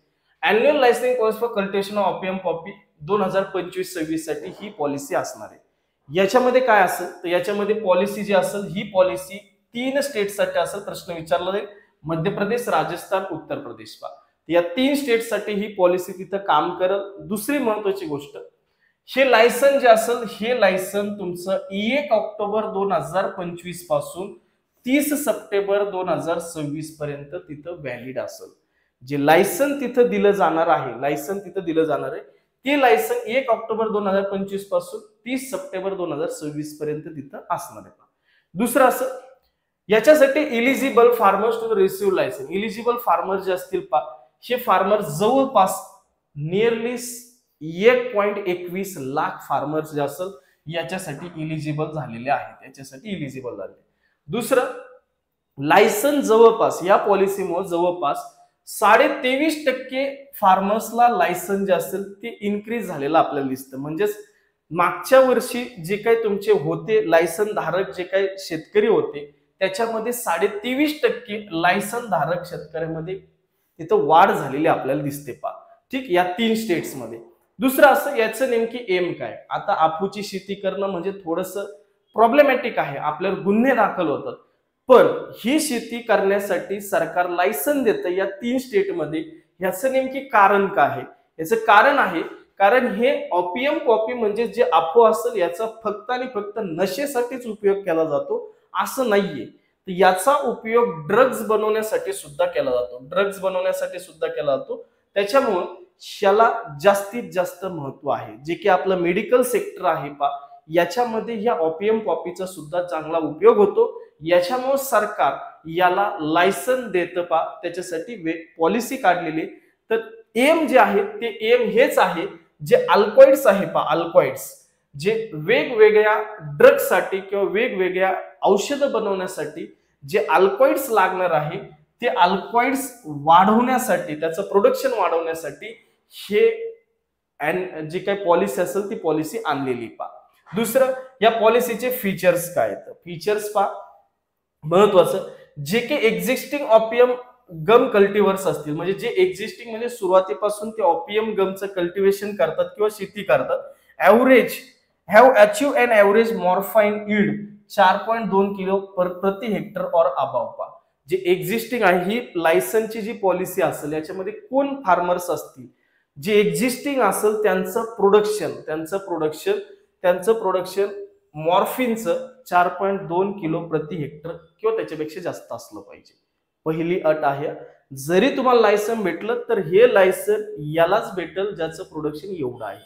Annual licensing policy for cultivation of opium poppy 2025-26 साठी ही पॉलिसी असणार आहे. याच्यामध्ये काय असेल तर याच्यामध्ये पॉलिसी जी असेल ही पॉलिसी 3 स्टेटसाठी असेल. प्रश्न विचारला जाईल, मध्य प्रदेश, राजस्थान, उत्तर प्रदेश पा, या 3 स्टेटसाठी ही पॉलिसी तिथं काम करेल. दुसरी महत्वाची गोष्ट, हे लायसन जे असेल हे लायसन तुमचं 1 ऑक्टोबर 2025 पासून 30 सप्टेंबर 2026 पर्यंत तिथं व्हॅलिड असेल. जे लायसन तिथं दिलं जाणार आहे, लायसन तिथं दिलं जाणार आहे ते लायसन 1 ऑक्टोबर 2025 पासून 30 सप्टेंबर 2026 पर्यंत तिथं असणार आहे. दुसरं असं, याच्यासाठी eligible farmers to receive licence, eligible farmer जे असतील पा, हे फार्मर जवळपास नियरली 1.21 लाख फार्मर्स जे असेल याच्यासाठी इलिजिबल झालेले आहेत, याच्यासाठी इलिजिबल झाले. दुसरं, लायसन जवळपास या पॉलिसीमुळे जवळपास 23.5% फार्मर्सला लायसन जे असेल ते इन्क्रीज झालेलं आपल्याला दिसतं. म्हणजेच मागच्या वर्षी जे काही तुमचे होते लायसन धारक जे काही शेतकरी होते त्याच्यामध्ये 23.5% लायसन धारक शेतकऱ्यांमध्ये तिथं वाढ झालेली आपल्याला दिसते पा. ठीक, या 3 स्टेट्स मध्ये. दुसरं असं, याचं नेमकी एम काय, आता आपूची शेती करणं म्हणजे थोडंसं प्रॉब्लेमॅटिक आहे, आपल्याला गुन्हे दाखल होतात. पण ही शेती करण्यासाठी सरकार लायसन देतं या 3 स्टेटमध्ये. ह्याचं नेमकी कारण काय आहे, याचं कारण आहे कारण हे ओपीएम पॉपी म्हणजे जे अफू असेल याचा फक्त आणि फक्त नशेसाठीच उपयोग केला जातो असं नाहीये. तर याचा उपयोग ड्रग्ज बनवण्यासाठी सुद्धा केला जातो, ड्रग्ज बनवण्यासाठी सुद्धा केला जातो. त्याच्यामुळे याला जास्तीत जास्त महत्व आहे. जे की आपलं मेडिकल सेक्टर आहे पा, याच्यामध्ये या ओपीएम पॉपीचा सुद्धा चांगला उपयोग होतो. याच्यामुळे सरकार याला लायसन देतं पा, त्याच्यासाठी पॉलिसी काढलेली. तर एम जे आहे ते एम हेच आहे, जे अल्कॉइड्स आहे पा, अल्कॉइड्स जे वेगवेगळ्या ड्रग्जसाठी किंवा वेगवेगळ्या औषधं बनवण्यासाठी जे अल्कॉइड्स लागणार आहे ते अल्कॉइड्स वाढवण्यासाठी, त्याचं प्रोडक्शन वाढवण्यासाठी हे जी काही पॉलिसी असेल ती पॉलिसी आणलेली पा. दुसरं, या पॉलिसीचे फीचर्स काय आहेत, फीचर्स पा महत्वाचं, जे काही एक्झिस्टिंग ऑपियम गम कल्टिव्हर्स असतील, म्हणजे जे एक्झिस्टिंग म्हणजे सुरुवातीपासून ते ऑपियम गमचं कल्टिव्हेशन करतात किंवा शेती करतात, average have achieve an average morphine yield 4.2 kilo प्रति हेक्टर और अबाव. जे एक्झिस्टिंग आहे ही लायसनची जी पॉलिसी असेल याच्यामध्ये कोण फार्मर्स असतील, जे एक्झिस्टिंग असेल त्यांचं प्रोडक्शन मॉर्फिनचं 4.2 किलो प्रति हेक्टर किंवा त्याच्यापेक्षा जास्त असलं पाहिजे. पहिली अट आहे. जरी तुम्हाला लायसन भेटलं तर हे लायसन यालाच भेटल ज्याचं प्रोडक्शन एवढं आहे.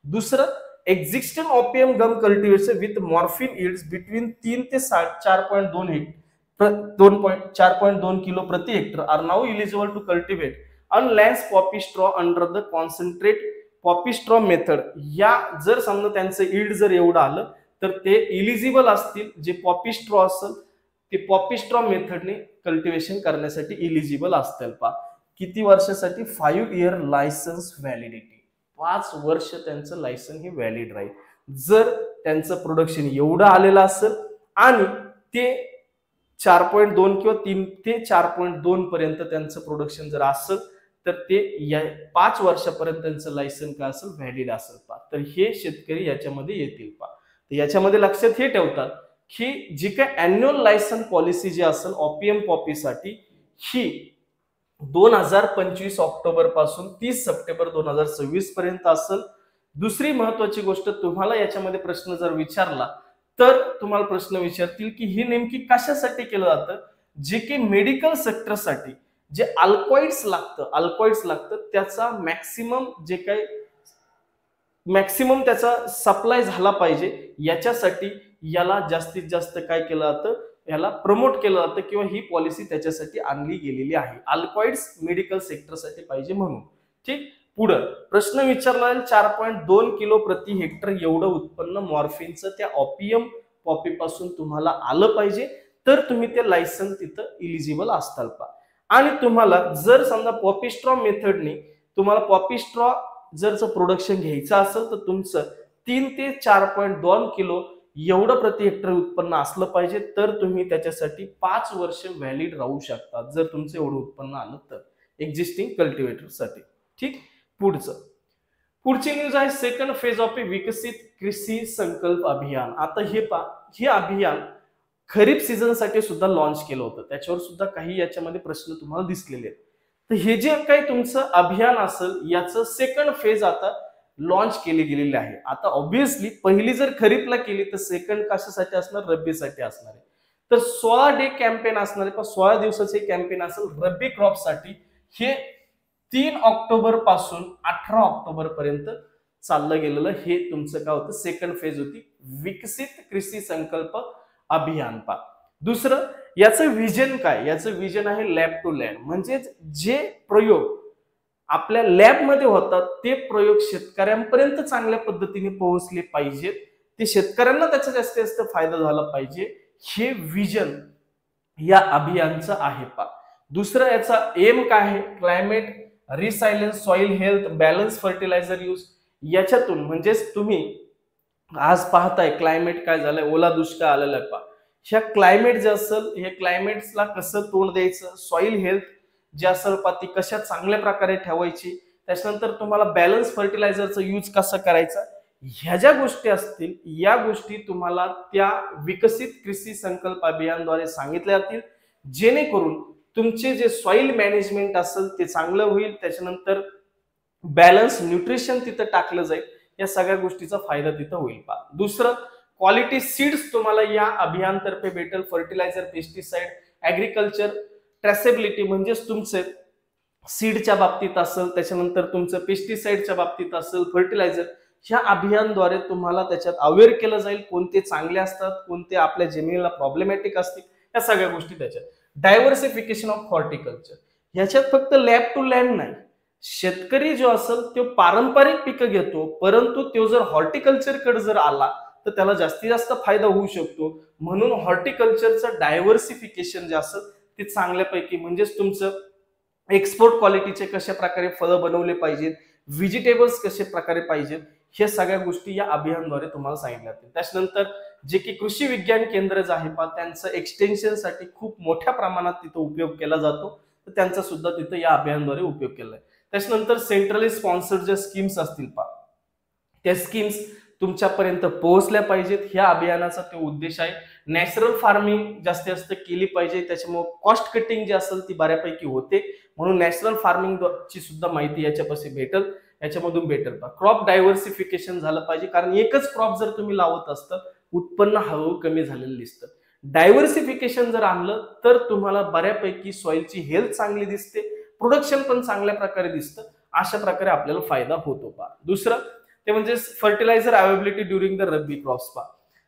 दुसरं, existing opium gum cultivation with morphine yields between 3 ते 4.2 किलो प्रति hectare are now eligible to cultivate on lands poppy straw under the concentrate poppy straw method. या जर समजा त्यांचं यील्ड जर एवढं आलं तर ते इलिजिबल असतील. जे पॉपी स्ट्रॉ असेल ते पॉपी स्ट्रॉ मेथडने कल्टिवेशन करण्यासाठी इलिजिबल असतील. किती वर्षासाठी? 5 इयर लायसन्स व्हॅलिडिटी. 5 वर्ष त्यांचं लायसन हे व्हॅलिड राहील. जर त्यांचं प्रोडक्शन एवढं आलेलं असेल आणि ते 4.2 किंवा 3 ते 4.2 पर्यंत त्यांचं प्रोडक्शन जर असेल तर ते 5 वर्षापर्यंत त्यांचं लायसन काय असेल? व्हॅलिड असेल. तर हे शेतकरी याच्यामध्ये येतील. तर याच्यामध्ये लक्षात हे ठेवतात की जी काय अॅन्युअल लायसन पॉलिसी जी असेल ऑपियम पॉपीसाठी ही 2025 ऑक्टोबर पासून 30 सप्टेंबर 2026 पर्यंत असेल. दुसरी महत्वाची गोष्ट, तुम्हाला याच्यामध्ये प्रश्न जर विचारला तर तुम्हाला प्रश्न विचारतील की ही नेमकी कशासाठी केलं जातं? जे की मेडिकल सेक्टरसाठी जे अल्कॉइड्स लागतं त्याचा मॅक्सिमम त्याचा सप्लाय झाला पाहिजे याच्यासाठी याला जास्तीत जास्त काय केलं जातं? याला प्रमोट केलं जातं किंवा ही पॉलिसी त्याच्यासाठी आणली गेलेली आहे. अल्कॉइड्स मेडिकल सेक्टरसाठी पाहिजे म्हणून. ठीक. पुढं प्रश्न विचारला 4.2 किलो प्रति हेक्टर एवढं उत्पन्न मॉर्फिनचं त्या ऑपियम पॉपी पासून तुम्हाला आलं पाहिजे तर तुम्ही ते लायसन तिथं इलिजिबल असताल. आणि तुम्हाला जर समजा पॉपी स्ट्रॉ मेथडने तुम्हाला पॉपी स्ट्रॉ जरचं प्रोडक्शन घ्यायचं असेल तर तुमचं 3 ते 4.2 किलो एवढं प्रति हेक्टर उत्पन्न असलं पाहिजे तर तुम्ही त्याच्यासाठी 5 वर्ष व्हॅलिड राहू शकता जर तुमचं एवढं उत्पन्न आलं तर एक्झिस्टिंग कल्टिवेटरसाठी. ठीक. पुढची न्यूज आहे सेकंड फेज ऑफ विकसित कृषी संकल्प अभियान. आता हे अभियान खरीप सीझन साठी सुद्धा लॉन्च केलं होतं. त्याच्यावर सुद्धा काही याच्यामध्ये प्रश्न तुम्हाला दिसलेले आहेत. तर हे जे काही तुमचं अभियान असेल याचं सेकंड फेज आता लॉन्च केले गेलेले आहे. आता ऑब्व्हियसली पहिली जर खरीपला केली तर सेकंड कशासाठी असणार? रब्बीसाठी असणार आहे. तर 16 डे कॅम्पेन असणार आहे. 16 दिवसाचे कॅम्पेन असेल रब्बी क्रॉप साठी. हे 3 ऑक्टोबर पासून 18 ऑक्टोबर पर्यंत चाललं गेलेलं हे तुमचं काय होतं? सेकंड फेज होती विकसित कृषी संकल्प अभियान. दुसरं, याचं विजन काय? याचं विजन आहे लॅब टू लँड. म्हणजे जे प्रयोग आपल्या लॅबमध्ये होतात ते प्रयोग शेतकऱ्यांपर्यंत चांगल्या पद्धतीने पोहोचले पाहिजेत. ते शेतकऱ्यांना त्याचा जास्तीत जास्त फायदा झाला पाहिजे. हे विजन या अभियानचं आहे. दुसरं, याचा एम काय आहे? Climate resilience, soil health, balance fertiliser use. याच्यातून म्हणजेच तुम्ही आज पाहताय क्लायमेट काय झालंय, ओला दुष्काळ आलेला आहे. ह्या क्लायमेट जे असेल हे क्लायमेटला कसं तोंड द्यायचं, सॉइल हेल्थ जे असेल ती कशा चांगल्या प्रकारे ठेवायची, त्याच्यानंतर तुम्हाला बॅलन्स फर्टिलायझरचा यूज कसा करायचा, ह्या ज्या गोष्टी असतील या गोष्टी तुम्हाला त्या विकसित कृषी संकल्प अभियानद्वारे सांगितल्या जातील. जेणेकरून तुमचे जे सॉइल मॅनेजमेंट असेल ते चांगलं होईल. त्याच्यानंतर बॅलन्स न्यूट्रिशन तिथं टाकलं जाईल. या सगळ्या गोष्टीचा फायदा तिथं होईल. दुसरं, क्वालिटी सीड्स तुम्हाला या अभियानतर्फे भेटेल. फर्टिलायझर, पेस्टिसाइड, ऍग्रिकल्चर ट्रेसेबिलिटी म्हणजेच तुमचे सीडच्या बाबतीत असेल, त्याच्यानंतर तुमचं पेस्टिसाइडच्या बाबतीत असेल, फर्टिलायझर, ह्या अभियानद्वारे तुम्हाला त्याच्यात अवेअर केलं जाईल कोणते चांगले असतात, कोणते आपल्या जमिनीला प्रॉब्लेमॅटिक असतील, या सगळ्या गोष्टी त्याच्यात. डायव्हर्सिफिकेशन ऑफ हॉर्टिकल्चर, ह्याच्यात फक्त लॅब टू लँड नाही. शेतकरी जो असेल तो पारंपरिक पिकं घेतो, परंतु तो जर हॉर्टिकल्चर कडे जर आला तर त्याला जास्तीत जास्त फायदा होऊ शकतो. म्हणून हॉर्टिकल्चरचं डायव्हर्सिफिकेशन जे असेल ते चांगल्यापैकी, म्हणजेच तुमचं एक्सपोर्ट क्वालिटीचे कशा प्रकारे फळं बनवले पाहिजेत, व्हेजिटेबल्स कशा प्रकारे पाहिजेत, हे सगळ्या गोष्टी या अभियानद्वारे तुम्हाला सांगितल्या जातील. त्याच्यानंतर जे की कृषी विज्ञान केंद्र जे आहे पा त्यांचं एक्सटेन्शनसाठी खूप मोठ्या प्रमाणात तिथं उपयोग केला जातो, तर त्यांचा सुद्धा तिथं या अभियानाद्वारे उपयोग केला आहे. त्याच्यानंतर सेंट्रली स्पॉन्सर्ड ज्या स्कीम्स असतील पा त्या स्कीम्स तुमच्यापर्यंत पोहोचल्या पाहिजेत, ह्या अभियानाचा तो उद्देश आहे. नॅचरल फार्मिंग जास्तीत जास्त केली पाहिजे, त्याच्यामुळे कॉस्ट कटिंग जी असेल ती बऱ्यापैकी होते, म्हणून नॅचरल फार्मिंग ची सुद्धा माहिती याच्यापासून भेटेल, याच्यामधून भेटेल. क्रॉप डायव्हर्सिफिकेशन झालं पाहिजे, कारण एकच क्रॉप जर तुम्ही लावत असतं उत्पन्न हळूहळू कमी झालेलं दिसतं. डायव्हर्सिफिकेशन जर आणलं तर तुम्हाला बऱ्यापैकी सॉइलची हेल्थ चांगली दिसते, प्रोडक्शन पण चांगल्या प्रकारे दिसतं, अशा प्रकारे आपल्याला फायदा होतो पा. दुसरं ते म्हणजे fertiliser availability during the rabi crops पा.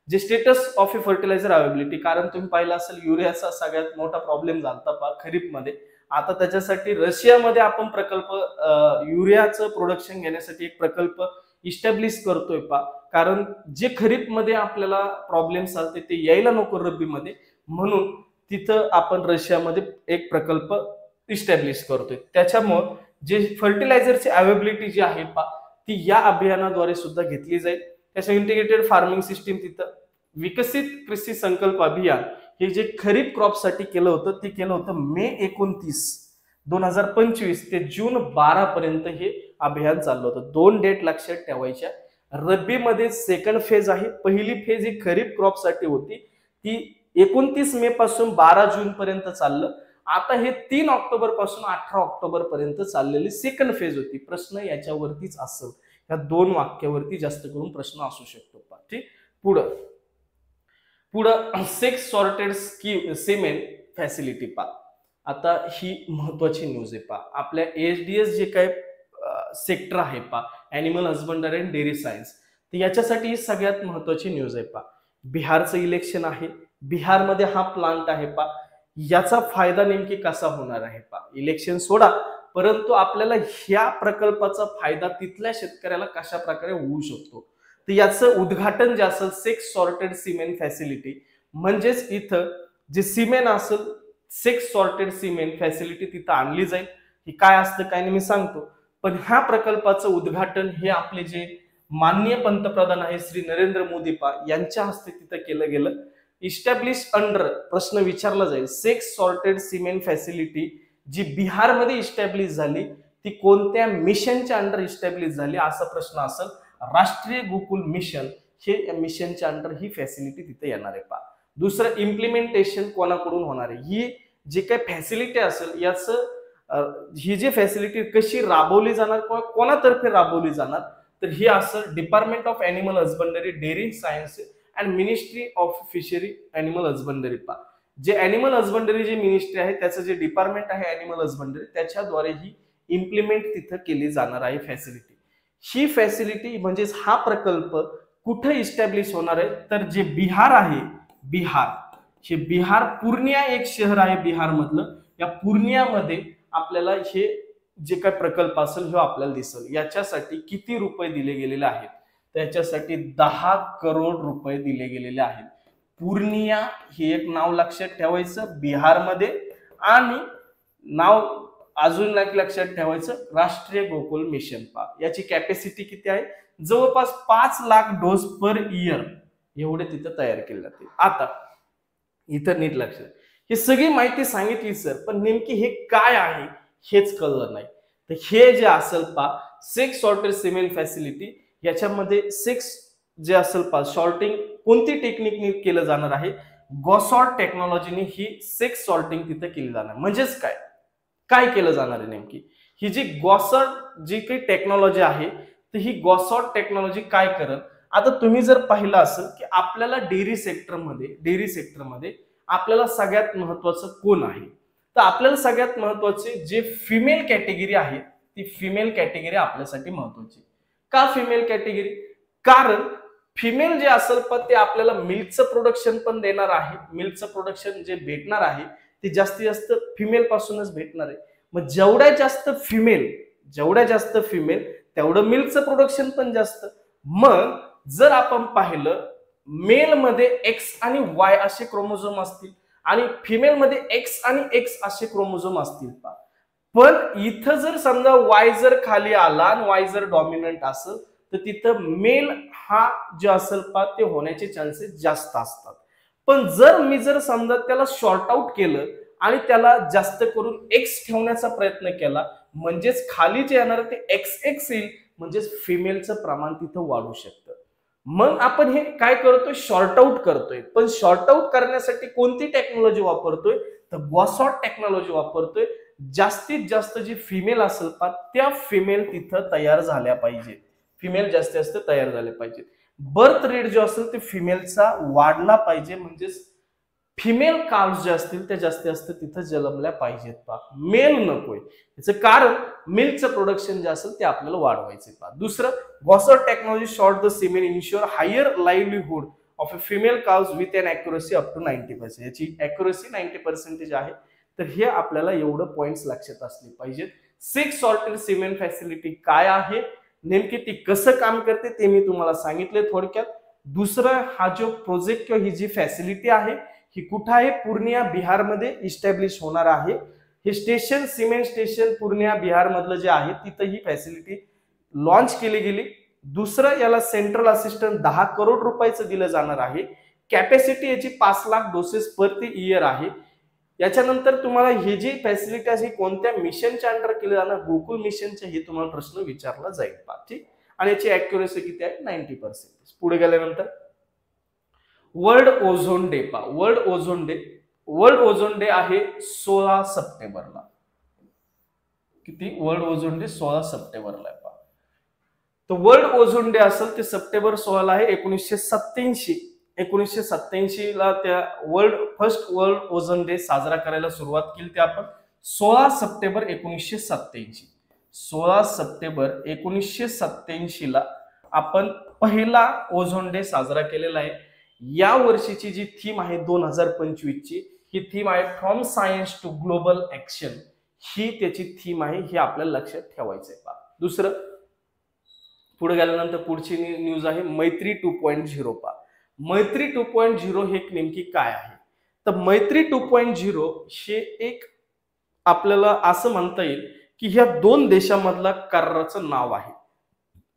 जे status of a fertiliser availability, कारण तुम्ही पाहिलं असेल युरियाचा सगळ्यात मोठा प्रॉब्लेम झाला पा खरीप मध्ये. आता त्याच्यासाठी रशियामध्ये आपण प्रकल्प युरियाचं प्रोडक्शन घेण्यासाठी एक प्रकल्प इस्टॅब्लिश करतोय पा, कारण जे खरीप मध्ये आपल्याला प्रॉब्लेम चालते ते यायला नको रब्बीमध्ये, म्हणून तिथं आपण रशियामध्ये एक प्रकल्प इस्टॅब्लिश करतोय. त्याच्यामुळे जे फर्टिलायझरची अवेलेबिलिटी जी आहे पा ती या अभियानाद्वारे सुद्धा घेतली जाईल. त्याच्या इंटिग्रेटेड फार्मिंग सिस्टीम तिथं विकसित कृषी संकल्प अभियान हे जे खरीप क्रॉप साठी केलं होतं ते केलं होतं मे 29, 2025 ते जून 12 पर्यंत हे अभियान चाललं होतं. 2 डेट लक्षात ठेवायच्या. रब्बीमध्ये सेकंड फेज आहे, पहिली फेज ही खरीप क्रॉप साठी होती, ती 29 मे पासून 12 जून पर्यंत चाललं. आता हे 3 ऑक्टोबर पासून 18 ऑक्टोबर पर्यंत चाललेली सेकंड फेज होती. प्रश्न याच्यावरतीच असेल, या 2 वाक्यावरती जास्त करून प्रश्न असू शकतो. ठीक, पुढं 6 सॉर्टेड सिमेंट फॅसिलिटी पा. आता ही महत्वाची न्यूज आहे पा. आपल्या AHDS जे काय सेक्टर आहे पा, animal husbandry and dairy science, तर याच्यासाठी ही सगळ्यात महत्वाची न्यूज आहे पा. बिहारचं इलेक्शन आहे, बिहारमध्ये हा प्लांट आहे पा. याचा फायदा नेमकी कसा होणार आहे पा. इलेक्शन सोडा, परंतु आपल्याला ह्या प्रकल्पाचा फायदा तिथल्या शेतकऱ्याला कशा प्रकारे होऊ शकतो, तर याचं उद्घाटन जे असेल 6 सॉर्टेड सिमेंट फॅसिलिटी, म्हणजेच इथं जे सिमेंट असेल 6 सॉर्टेड सिमेंट फॅसिलिटी तिथं आणली जाईल. ही काय असतं काय नाही मी सांगतो, पण ह्या प्रकल्पाचं उद्घाटन हे आपले जे माननीय पंतप्रधान आहे श्री नरेंद्र मोदी पा यांच्या हस्ते तिथं केलं गेलं. इस्टॅब्लिश अंडर, प्रश्न विचारला जाईल, 6 सॉर्टेड सिमेंट फॅसिलिटी जी बिहारमध्ये इस्टॅब्लिश झाली ती कोणत्या मिशनच्या अंडर इस्टॅब्लिश झाली असा प्रश्न असेल. राष्ट्रीय गोकुल मिशन हे मिशनच्या अंडर ही फॅसिलिटी तिथे येणार आहे पा. दुसरं इम्प्लिमेंटेशन कोणाकडून होणार आहे, ही जी काही फॅसिलिटी असेल याचं ही जी फॅसिलिटी कशी राबवली जाणार, कोणातर्फे राबवली जाणार, तर ही असं department of animal husbandry dairy science and ministry of fishery animal husbandry पा. जे ॲनिमल हजबंडरी जी मिनिस्ट्री आहे त्याचं जे डिपार्टमेंट आहे ॲनिमल हजबंडरी, त्याच्याद्वारे ही इम्प्लिमेंट तिथं केली जाणार आहे फॅसिलिटी. ही फॅसिलिटी म्हणजेच हा प्रकल्प कुठे इस्टॅब्लिश होणार आहे, तर जे बिहार आहे, बिहार पूर्णिया एक शहर आहे बिहार मधलं, या पूर्णियामध्ये आपल्याला हे जे काय प्रकल्प असेल हे आपल्याला दिसेल. याच्यासाठी किती रुपये दिले गेलेले आहेत, त्याच्यासाठी 10 करोड रुपये दिले गेलेले आहेत. पूर्णिया हे एक नाव लक्षात ठेवायचं बिहारमध्ये, आणि नाव अजून लक्षात ठेवायचं राष्ट्रीय गोकुल मिशन पा. याची कॅपॅसिटी किती आहे, जवळपास 5 लाख डोस पर इयर एवढे तिथं तयार केले जाते. आता इथं नीट लक्षात, ही सगळी माहिती सांगितली सर, पण नेमकी हे काय आहे हेच कळलं नाही. तर हे जे असेल पा 6 सॉर्टेड सिमेंट फॅसिलिटी, याच्यामध्ये 6 जे असेल पा सॉर्टिंग कोणती टेक्निकने केलं जाणार आहे, गॉसॉर्ट टेक्नॉलॉजीने ही 6 सॉर्टिंग तिथे केली जाणार. म्हणजेच काय काय केलं जाणार आहे नेमकी, ही जी गॉसॉर्ट जी काही टेक्नॉलॉजी आहे, तर ही गॉसॉर्ट टेक्नॉलॉजी काय करत. आता तुम्ही जर पाहिलं असेल की आपल्याला डेअरी सेक्टरमध्ये आपल्याला सगळ्यात महत्वाचं कोण आहे, तर आपल्याला सगळ्यात महत्वाचे जे फिमेल कॅटेगरी आहे, ती फिमेल कॅटेगरी आपल्यासाठी महत्वाची. का फिमेल कॅटेगरी, कारण फिमेल जे असेल पण ते आपल्याला मिल्कचं प्रोडक्शन पण देणार आहे. मिल्कचं प्रोडक्शन जे भेटणार आहे ते जास्तीत जास्त फिमेल पासूनच भेटणार आहे. मग जेवढ्या जास्त फिमेल तेवढं मिल्कचं प्रोडक्शन पण जास्त. मग जर आपण पाहिलं मेल मध्ये एक्स आणि वाय असे क्रोमोझोम असतील आणि फिमेल मध्ये एक्स आणि एक्स असे क्रोमोझोम असतील, पण इथं जर समजा वाय जर खाली आला आणि वाय जर डॉमिनंट असेल तर तिथं मेल हा जे असेल पा ते होण्याचे चान्सेस जास्त असतात. पण जर समजा त्याला शॉर्ट आउट केलं आणि त्याला जास्त करून एक्स ठेवण्याचा प्रयत्न केला, म्हणजेच खाली जे येणार ते एक्स एक्स येईल, म्हणजेच फिमेलचं प्रमाण तिथं वाढू शकतं. मग आपण हे काय करतोय, शॉर्ट आउट करतोय. पण शॉर्ट आउट करण्यासाठी कोणती टेक्नॉलॉजी वापरतोय, तर गॉसॉट टेक्नॉलॉजी वापरतोय. जास्तीत जास्त जी फिमेल असेल पा त्या फिमेल तिथं तयार झाल्या पाहिजे, फिमेल जास्तीत जास्त तयार झाले पाहिजे. बर्थ रेट जो असेल ते फिमेलचा वाढला पाहिजे, म्हणजेच फिमेल काल्स जे असतील ते जास्तीत जास्त तिथं जन्मल्या पाहिजेत पा, मेल नकोय. याचं कारण मिल्कचं प्रोडक्शन जे असेल ते आपल्याला वाढवायचे पा. दुसरं, गॉसॉट technology short the semen insure higher livelihood of a female cows with an accuracy up to 90%. याची अॅक्युरसी 90% आहे. तर हे आपल्याला एवढं पॉइंट्स लक्षात असले पाहिजेत. 6 सॉर्टेड सिमेन फॅसिलिटी काय आहे, नेमकी ती कसं काम करते ते मी तुम्हाला सांगितले थोडक्यात. दुसरं, हा जो प्रोजेक्ट किंवा ही जी फॅसिलिटी आहे ही कुठं आहे, पूर्णिया बिहारमध्ये इस्टॅब्लिश होणार आहे. हे station, cement station Purnia Bihar मधलं जे आहे तिथं ही फॅसिलिटी लॉन्च केली गेली. दुसरं, याला सेंट्रल असिस्टंट 10 करोड रुपयाचं दिलं जाणार आहे. कॅपॅसिटी याची 5 लाख डोसेस पर इयर आहे. याच्यानंतर तुम्हाला ही जी फॅसिलिटी आहे कोणत्या मिशनच्या अंडर केली जाणार, गोकुल मिशनच्या, हे तुम्हाला प्रश्न विचारला जाईल पा. ठीक. आणि याची अॅक्युरेसी किती आहे, 90%. पुढे गेल्यानंतर वर्ल्ड ओझोन डे पा. वर्ल्ड ओझोन डे आहे 16 सप्टेंबरला. किती, वर्ल्ड ओझोन डे 16 सप्टेंबरला आहे पा. तर वर्ल्ड ओझोन डे असेल ते सप्टेंबर 16 ला आहे. 1987 ला त्या फर्स्ट वर्ल्ड ओझोन डे साजरा करायला सुरुवात केली ते आपण 16 सप्टेंबर 1987. 16 सप्टेंबर 1987 ला आपण पहिला ओझोन डे साजरा केलेला आहे. या वर्षीची जी थीम आहे 2025 ची, ही थीम आहे from science to global action. ही त्याची थीम आहे, ही आपल्याला लक्षात ठेवायचंय पा. दुसरं, पुढे गेल्यानंतर पुढची न्यूज आहे मैत्री 2.0 पा. मैत्री 2.0 हे नेमकी काय आहे, तर मैत्री 2.0 हे एक आपल्याला असं म्हणता येईल की ह्या दोन देशांमधला कराराचं नाव आहे.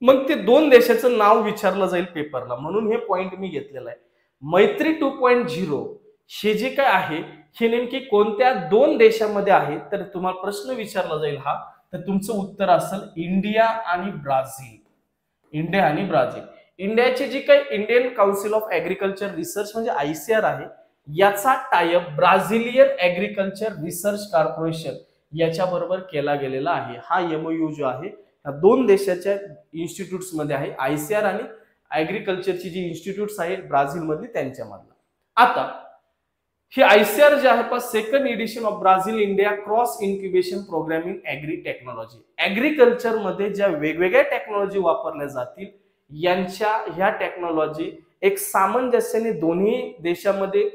मग ते दोन देशाचं नाव विचारलं जाईल पेपरला, म्हणून हे पॉइंट मी घेतलेला आहे. मैत्री 2.0 हे जे काय आहे हे नेमकी कोणत्या दोन देशांमध्ये आहे, तर तुम्हाला प्रश्न विचारला जाईल हा, तर तुमचं उत्तर असेल इंडिया आणि ब्राझील. इंडिया आणि ब्राझील. इंडियाची जी काही Indian council of agriculture research म्हणजे ICAR आहे, याचा tie up Brazilian agriculture research corporation याच्या बरोबर केला गेलेला आहे. हा MOU जो आहे या दोन देशाच्या इन्स्टिट्यूट्स मध्ये आहे, ICAR आणि ऍग्रिकल्चरची जी इन्स्टिट्यूट्स आहे ब्राझील मधली त्यांच्यामधला. आता हे ICAR जे आहे second edition of Brazil India cross incubation programme in agri technology. Agriculture मध्ये ज्या वेगवेगळ्या टेक्नॉलॉजी वापरल्या जातील यांच्या ह्या टेक्नॉलॉजी एक सामंजस्याने दोन्ही देशामध्ये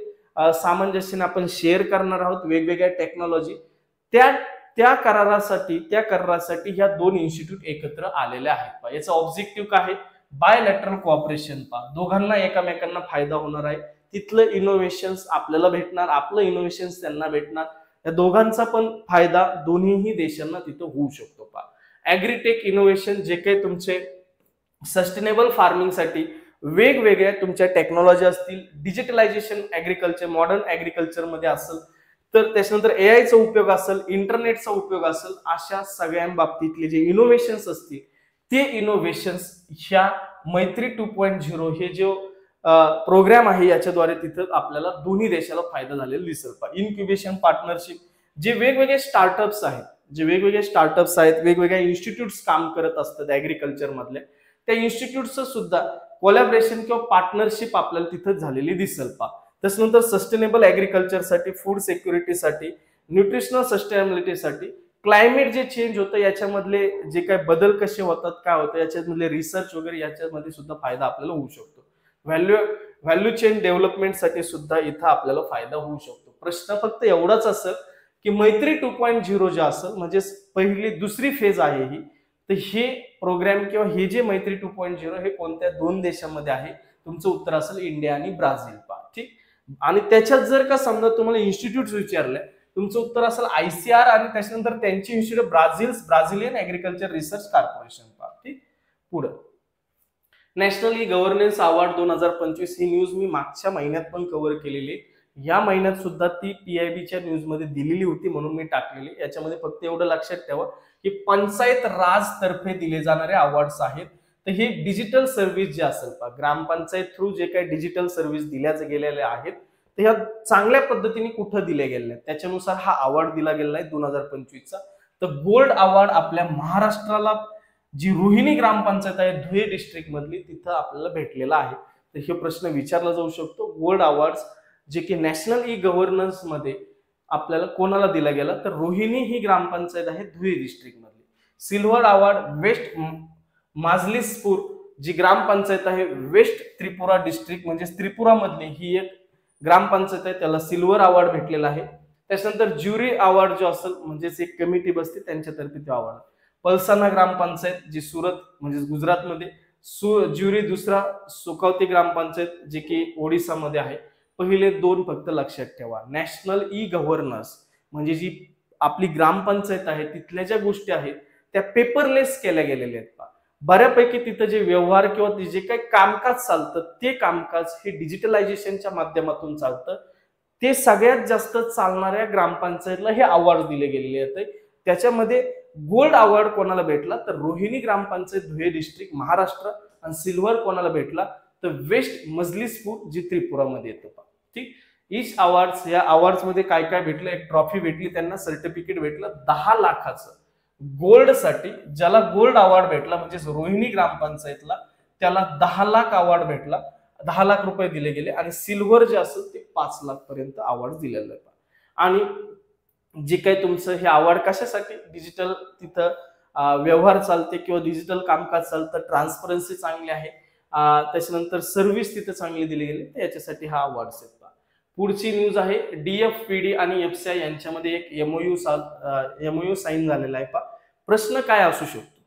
सामंजस्याने आपण शेअर करणार आहोत वेगवेगळ्या टेक्नॉलॉजी. त्या करारासाठी ह्या दोन इन्स्टिट्यूट एकत्र आलेल्या आहेत. याचा ऑब्जेक्टिव्ह काय आहे, बायलॅटरल कोऑपरेशन पा. दोघांना एकमेकांना फायदा होणार आहे. तिथलं इनोव्हेशन्स आपल्याला भेटणार, आपलं इनोव्हेशन्स त्यांना भेटणार. या दोघांचा पण फायदा दोन्हीही देशांना तिथं होऊ शकतो पा. ऍग्रीटेक इनोव्हेशन जे काही तुमचे सस्टेनेबल फार्मिंग साठी वेगवेगळ्या तुमच्या टेक्नॉलॉजी असतील, डिजिटलायझेशन ऍग्रिकल्चर, मॉडर्न ऍग्रिकल्चर मध्ये असेल, तर त्याच्यानंतर AIचा उपयोग असेल, इंटरनेटचा उपयोग असेल, अशा सगळ्या बाबतीतले जे इनोव्हेशन्स असतील ते इनोव्हेशन्स ह्या मैत्री 2.0 हे जो प्रोग्राम आहे याच्याद्वारे तिथं आपल्याला दोन्ही देशाला फायदा झालेला दिसेल पा. इन्क्युबेशन पार्टनरशिप, जे वेगवेगळे स्टार्टअप्स आहेत, वेगवेगळ्या इन्स्टिट्यूट्स काम करत असतात ऍग्रिकल्चर मधले, त्या इन्स्टिट्यूटचं सुद्धा कोलॅबरेशन किंवा पार्टनरशिप आपल्याला तिथं झालेली दिसेल पा. त्याच्यानंतर सस्टेनेबल ऍग्रिकल्चरसाठी, फूड सिक्युरिटीसाठी, न्यूट्रिशनल सस्टेनेबिलिटीसाठी, क्लायमेट जे चेंज होतं याच्यामधले जे काही बदल कसे होतात, काय होतं याच्यामधले रिसर्च वगैरे, याच्यामध्ये सुद्धा फायदा आपल्याला होऊ शकतो. व्हॅल्यू चेन डेव्हलपमेंटसाठी सुद्धा इथं आपल्याला फायदा होऊ शकतो. प्रश्न फक्त एवढाच असेल की मैत्री 2.0 जे असेल म्हणजे पहिली दुसरी फेज आहे ही, तर हे प्रोग्राम किंवा हे जे मैत्री 2.0 हे कोणत्या दोन देशांमध्ये आहे, तुमचं उत्तर असेल इंडिया आणि ब्राझील पा. ठीक. आणि त्याच्यात जर का समजा तुम्हाला इन्स्टिट्यूट विचारले, तुमचं उत्तर असेल ICAR आणि त्याच्यानंतर त्यांची institute Brazilian agriculture research corporation पा. ठीक. पुढे नॅशनल ई गव्हर्नन्स अवॉर्ड 2025 ही न्यूज मी मागच्या महिन्यात पण कव्हर केलेली आहे. या महिन्यात सुद्धा ती PIBच्या न्यूज मध्ये दिलेली होती म्हणून मी टाकलेली. याच्यामध्ये फक्त एवढं लक्षात ठेवा की पंचायत राज तर्फे दिले जाणारे अवॉर्ड्स आहेत. तर हे डिजिटल सर्व्हिस जे असेल पा ग्रामपंचायत थ्रू जे काही डिजिटल सर्व्हिस दिल्या गेलेल्या आहेत तर ह्या चांगल्या पद्धतीने कुठं दिल्या गेलेल्या आहेत त्याच्यानुसार हा अवॉर्ड दिला गेलेला आहे 2025चा. तर गोल्ड अवॉर्ड आपल्या महाराष्ट्राला जी रोहिणी ग्रामपंचायत आहे धुळे डिस्ट्रिक्ट मधली तिथं आपल्याला भेटलेला आहे. तर हे प्रश्न विचारला जाऊ शकतो. गोल्ड अवॉर्ड जे की नॅशनल ई गव्हर्नन्स मध्ये आपल्याला कोणाला दिला गेला तर रोहिणी ही ग्रामपंचायत आहे धुळे डिस्ट्रिक्ट मधली. सिल्वर अवॉर्ड वेस्ट माजलिसपूर जी ग्रामपंचायत आहे वेस्ट त्रिपुरा डिस्ट्रिक्ट म्हणजे त्रिपुरा मधली ही एक ग्रामपंचायत आहे त्याला सिल्वर अवॉर्ड भेटलेला आहे. त्याच्यानंतर ज्युरी अवॉर्ड जो असेल म्हणजेच एक कमिटी बसते त्यांच्यातर्फे तो अवॉर्ड. पलसाना ग्रामपंचायत जी सुरत म्हणजे गुजरातमध्ये ज्युरी दुसरा सुकावती ग्रामपंचायत जे की ओडिसामध्ये आहे. पहिले दोन फक्त लक्षात ठेवा. नॅशनल ई गव्हर्नन्स म्हणजे जी आपली ग्रामपंचायत आहे तिथल्या ज्या गोष्टी आहेत त्या पेपरलेस केल्या गेलेल्या आहेत. बऱ्यापैकी तिथं जे व्यवहार किंवा जे काही कामकाज चालतं ते कामकाज हे डिजिटलायझेशनच्या माध्यमातून चालतं. ते सगळ्यात जास्त चालणाऱ्या ग्रामपंचायतला हे अवॉर्ड दिले गेलेले आहेत. त्याच्यामध्ये गोल्ड अवॉर्ड कोणाला भेटला तर रोहिणी ग्रामपंचायत धुळे डिस्ट्रिक्ट महाराष्ट्र आणि सिल्वर कोणाला भेटला तर वेस्ट मजलिसपूर जी त्रिपुरामध्ये येतं. ठीक. ईच अवॉर्ड्स या अवॉर्ड्स मध्ये काय काय भेटलं एक ट्रॉफी भेटली त्यांना सर्टिफिकेट भेटलं 10 लाखाचं गोल्ड साठी. ज्याला गोल्ड अवॉर्ड भेटला म्हणजे रोहिणी ग्रामपंचायतला त्याला 10 लाख अवॉर्ड भेटला 10 लाख रुपये दिले गेले आणि सिल्वर जे असेल ते 5 लाख पर्यंत अवॉर्ड दिलेलं आहे. आणि जे काही तुमचं हे अवॉर्ड कशासाठी डिजिटल तिथं व्यवहार चालते किंवा डिजिटल कामकाज चालतं ट्रान्सपरन्सी चांगली आहे त्याच्यानंतर सर्व्हिस तिथे चांगली दिली गेली तर याच्यासाठी हा अवॉर्ड आहे. पुढची न्यूज आहे DFPD आणि FCI यांच्यामध्ये एक MOU साईन झालेला आहे. प्रश्न काय असू शकतो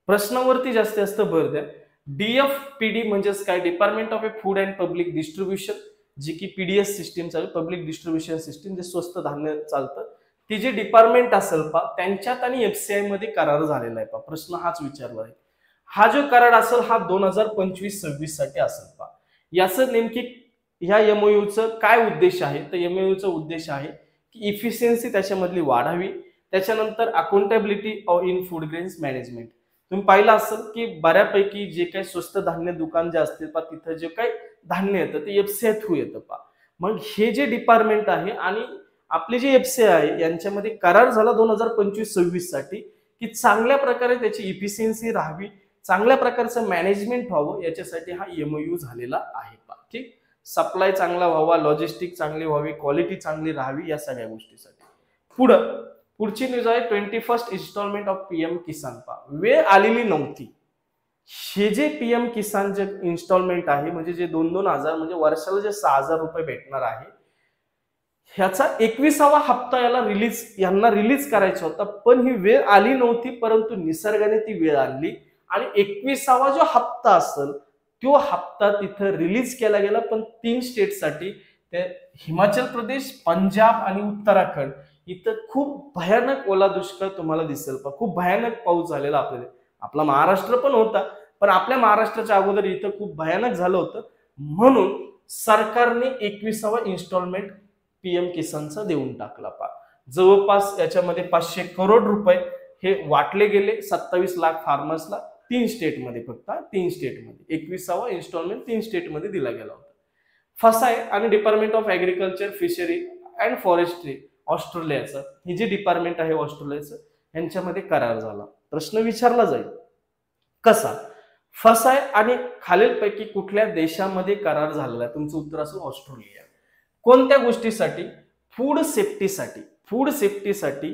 प्रश्नावरती जास्त भर द्या. DFPD म्हणजेच काय department of food and public distribution जी की PDS सिस्टीम चालू पब्लिक डिस्ट्रीब्युशन सिस्टीम जे स्वस्त धान्य चालतं ती जे डिपार्टमेंट असेल त्यांच्यात आणि FCI मध्ये करार झालेला आहे. प्रश्न हाच विचारला आहे. हा जो करार असेल हा 2025-26 साठी असेल. याचं नेमकी ह्या MOUचं काय उद्देश आहे तर MOUचा उद्देश आहे की इफिशियन्सी त्याच्यामधली वाढावी. त्याच्यानंतर accountability in food grains management. तुम्ही पाहिलं असेल की बऱ्यापैकी जे काही स्वस्त धान्य दुकान जे असते तिथं जे काही धान्य येतं ते FCI थ्रू येतं. मग हे जे डिपार्टमेंट आहे आणि आपले जे FCI आहे यांच्यामध्ये करार झाला 2025-26 साठी की चांगल्या प्रकारे त्याची इफिशियन्सी राहावी चांगल्या प्रकारचं मॅनेजमेंट व्हावं याच्यासाठी हा MOU झालेला आहे. ठीक. सप्लाय चांगला व्हावा लॉजिस्टिक चांगली व्हावी क्वालिटी चांगली राहावी या सगळ्या गोष्टीसाठी. पुढची न्यूज आहे 21st इन्स्टॉलमेंट ऑफ PM किसान. वेळ आलेली नव्हती. हे जे PM किसान जे इन्स्टॉलमेंट आहे म्हणजे जे 2,000 म्हणजे वर्षाला जे 6,000 रुपये भेटणार आहे ह्याचा 21वा हप्ता यांना रिलीज करायचा होता पण ही वेळ आली नव्हती परंतु निसर्गाने ती वेळ आणली आणि 21वा जो हप्ता असेल तो हप्ता तिथं रिलीज केला गेला पण 3 स्टेटसाठी ते हिमाचल प्रदेश पंजाब आणि उत्तराखंड इथं खूप भयानक ओला दुष्काळ तुम्हाला दिसेल. खूप भयानक पाऊस झालेला आपला महाराष्ट्र पण होता पण आपल्या महाराष्ट्राच्या अगोदर इथं खूप भयानक झालं होतं म्हणून सरकारने 21वा इन्स्टॉलमेंट PM किसानचा देऊन टाकला. जवळपास याच्यामध्ये 500 करोड रुपये हे वाटले गेले 27 लाख फार्मर्सला 3 स्टेटमध्ये फक्त 3 स्टेटमध्ये 21वा इन्स्टॉलमेंट 3 स्टेटमध्ये दिला गेला होता. FSSAI आणि department of agriculture fishery and forestry ऑस्ट्रेलियाचं हे जे डिपार्टमेंट आहे ऑस्ट्रेलियाचं यांच्यामध्ये करार झाला. प्रश्न विचारला जाईल कसा FSSAI आणि खालीलपैकी कुठल्या देशामध्ये करार झालेला आहे. तुमचं उत्तर असेल ऑस्ट्रेलिया. कोणत्या गोष्टीसाठी फूड सेफ्टीसाठी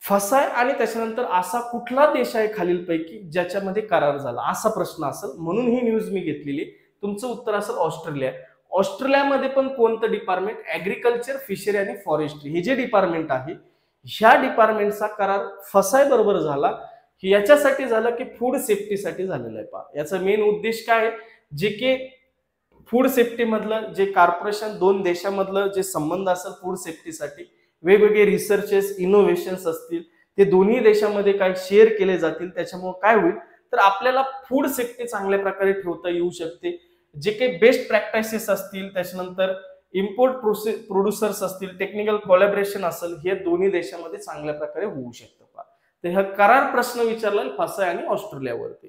FSSAI आणि त्याच्यानंतर असा कुठला देश आहे खालीलपैकी ज्याच्यामध्ये करार झाला असा प्रश्न असेल म्हणून ही न्यूज मी घेतलेली. तुमचं उत्तर असेल ऑस्ट्रेलिया. ऑस्ट्रेलियामध्ये पण कोणतं डिपार्टमेंट ऍग्रिकल्चर फिशरी आणि फॉरेस्ट्री हे जे डिपार्टमेंट आहे ह्या डिपार्टमेंटचा करार FSSAI बरोबर झाला. याच्यासाठी झालं की फूड सेफ्टीसाठी झालेलं आहे. याचा मेन उद्देश काय आहे जे की फूड सेफ्टी मधलं जे कॉर्पोरेशन 2 देशामधलं जे संबंध असेल फूड सेफ्टीसाठी वेगवेगळे रिसर्चेस इनोव्हेशन्स असतील ते दोन्ही देशामध्ये काय शेअर केले जातील त्याच्यामुळे काय होईल तर आपल्याला फूड सेफ्टी चांगल्या प्रकारे ठेवता येऊ शकते. जे काही बेस्ट प्रॅक्टिसेस असतील, त्याच्यानंतर इम्पोर्ट प्रोड्युसर्स असतील, टेक्निकल कोलॅबरेशन असेल, हे दोन्ही देशामध्ये चांगल्या प्रकारे होऊ शकतं. तर हा करार प्रश्न विचारला फसाय आणि ऑस्ट्रेलियावरती.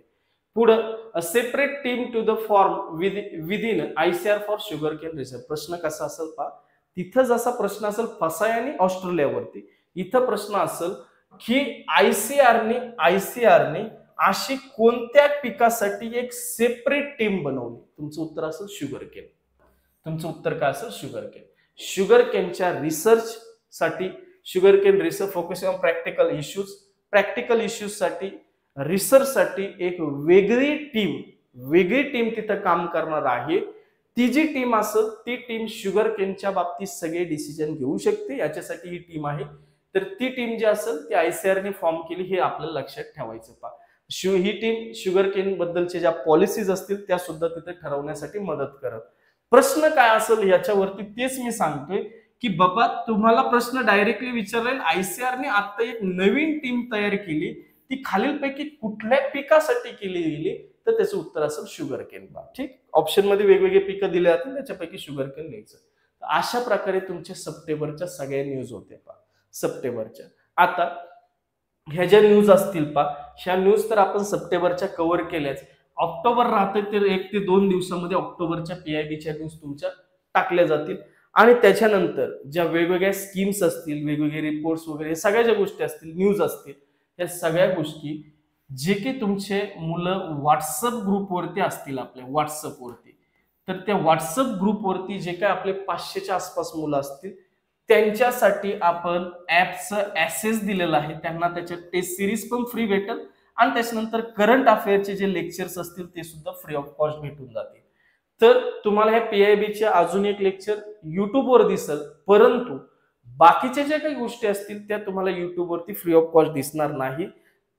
पुढं separate team to the form within ICR for sugarcane research. प्रश्न कसा असेल पहा, तिथं जसा प्रश्न असेल फसाय आणि ऑस्ट्रेलियावरती, इथं प्रश्न असेल की आयसीआरने अशी कोणत्या पिकासाठी एक सेपरेट टीम बनवली. तुमचं उत्तर असेल शुगर केन. तुमचं उत्तर काय असेल? Sugar cane. शुगर केनच्या रिसर्च साठी, sugar cane research focusing on practical issues साठी, रिसर्च साठी एक वेगळी टीम तिथं काम करणार आहे. ती जी टीम असेल ती टीम शुगर केनच्या बाबतीत सगळे डिसिजन घेऊ शकते, याच्यासाठी ही टीम आहे. तर ती टीम जी असेल ती ICRने फॉर्म केली, हे आपल्याला लक्षात ठेवायचं. पहा, ही टीम शुगर केन बद्दलच्या ज्या पॉलिसीज असतील त्या सुद्धा तिथे ठरवण्यासाठी मदत करत. प्रश्न काय असेल याच्यावरती तेच मी सांगतोय की बाबा तुम्हाला प्रश्न डायरेक्टली विचारलेला, ICRने आता एक नवीन टीम तयार केली, ती खालीलपैकी कुठल्या पिकासाठी केली गेली, तर त्याचं उत्तर असेल शुगर केन. ठीक, ऑप्शन मध्ये वेगवेगळे पिकं दिले जातील, त्याच्यापैकी शुगर केन घ्यायचं. अशा प्रकारे तुमच्या सप्टेंबरच्या सगळ्या न्यूज होते पहा सप्टेंबरच्या. आता ह्या ज्या न्यूज असतील पहा, ह्या न्यूज तर आपण सप्टेंबरच्या कव्हर केल्याच. ऑक्टोबर राहते तर 1 ते 2 दिवसामध्ये ऑक्टोबरच्या PIBच्या न्यूज तुमच्या टाकल्या जातील. आणि त्याच्यानंतर ज्या वेगवेगळ्या स्कीम्स असतील, वेगवेगळे रिपोर्ट्स वगैरे सगळ्या ज्या गोष्टी असतील, न्यूज असतील, या सगळ्या गोष्टी जे की तुमचे मुलं व्हॉट्सअप ग्रुपवरती असतील, आपल्या व्हॉट्सअपवरती, तर त्या व्हॉट्सअप ग्रुपवरती जे काय आपले 500च्या आसपास मुलं असतील त्यांच्यासाठी आपण ऍपचं ऍसेस दिलेलं आहे. त्यांना त्याच्या टेस्ट सिरीज पण फ्री भेटेल आणि त्याच्यानंतर करंट अफेअरचे जे लेक्चर्स असतील ते सुद्धा फ्री ऑफ कॉस्ट भेटून जातील. तर तुम्हाला ह्या PIBचे अजून एक लेक्चर युट्यूबवर दिसेल, परंतु बाकीच्या ज्या काही गोष्टी असतील त्या तुम्हाला युट्यूबवरती फ्री ऑफ कॉस्ट दिसणार नाही.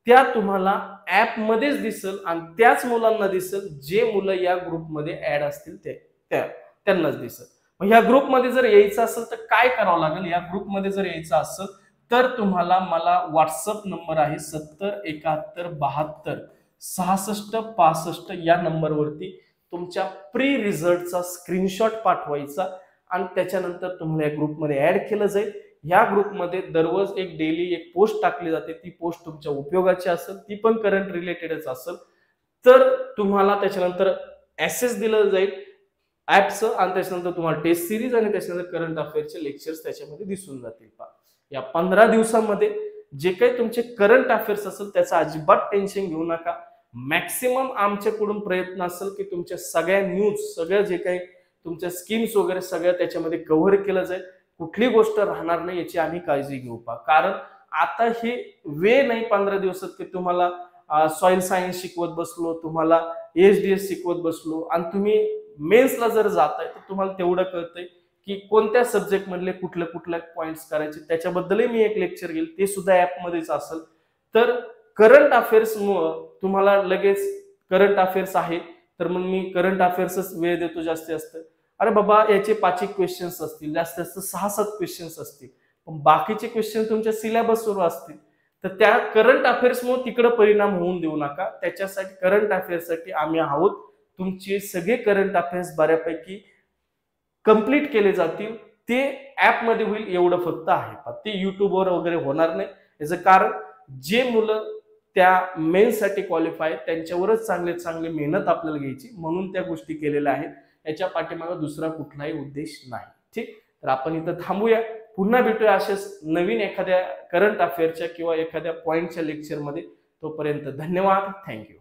त्या तुम्हाला ऍप मध्येच दिसेल आणि त्याच मुलांना दिसेल जे मुलं या ग्रुपमध्ये ऍड असतील त्यांनाच दिसेल. मग या ग्रुपमध्ये जर यायचं असेल तर काय करावं लागेल? या ग्रुपमध्ये जर यायचं असेल तर तुम्हाला मला व्हॉट्सअप नंबर आहे 7071726665 या नंबरवरती तुमच्या प्री रिझल्टचा स्क्रीनशॉट पाठवायचा आणि त्याच्यानंतर तुम्हाला या ग्रुपमध्ये ऍड केलं जाईल. या ग्रुपमध्ये दररोज एक डेली एक पोस्ट टाकली जाते, ती पोस्ट तुमच्या उपयोगाची असेल, ती पण करंट रिलेटेडच असेल, तर तुम्हाला त्याच्यानंतर ऍसेस दिलं जाईल ऍपचं आणि त्याच्यानंतर तुम्हाला टेस्ट सिरीज आणि त्याच्यानंतर करंट अफेअरचे लेक्चर्स त्याच्यामध्ये दिसून जातील. या 15 दिवसामध्ये जे काही तुमचे करंट अफेअर्स असेल त्याचं अजिबात टेन्शन घेऊ नका. मॅक्सिमम आमच्याकडून प्रयत्न असेल की तुमच्या सगळ्या न्यूज, सगळ्या जे काही तुमच्या स्कीम्स वगैरे सगळ्या त्याच्यामध्ये कव्हर केलं जाईल. कुठली गोष्ट राहणार नाही याची आम्ही काळजी घेऊ. कारण आता हे वेळ नाही 15 दिवसात की तुम्हाला सॉइल सायन्स शिकवत बसलो, तुम्हाला ASDS शिकवत बसलो आणि तुम्ही मेन्सला जर जाताय तर तुम्हाला तेवढं कळतंय की कोणत्या सब्जेक्ट मधले कुठल्या पॉइंट्स करायचे, त्याच्याबद्दलही मी एक लेक्चर घेईल, ते सुद्धा ऍप मध्येच असेल. तर करंट अफेअर्स तुम्हाला लगेच करंट अफेअर्स आहे तर मग मी करंट अफेअर्सच वेळ देतो जास्तीत जास्त. अरे बाबा याचे 5 क्वेश्चन्स असतील, जास्तीत जास्त 6-7 क्वेश्चन्स असतील, पण बाकीचे क्वेश्चन तुमच्या सिलेबसवर असतील, तर त्या करंट अफेअर्समुळे तिकडे परिणाम होऊन देऊ नका. त्याच्यासाठी करंट अफेअर्ससाठी आम्ही आहोत. तुमचे सगळे करंट अफेअर्स बऱ्यापैकी कंप्लीट केले जातील. ते ऍप मध्ये होईल एवढं फक्त आहे. ते युट्यूबवर वगैरे होणार नाही. याचं कारण जे मुलं त्या मेन्ससाठी क्वालिफाय त्यांच्यावरच चांगली मेहनत आपल्याला घ्यायची, म्हणून त्या गोष्टी केलेल्या आहेत. याच्या पाठीमागे दुसरा कुठलाही उद्देश नाही. ठीक, तर आपण इथं थांबूया. पुन्हा भेटूया असेच नवीन एखाद्या करंट अफेअरच्या किंवा एखाद्या पॉइंटच्या लेक्चरमध्ये. तोपर्यंत धन्यवाद. थँक्यू.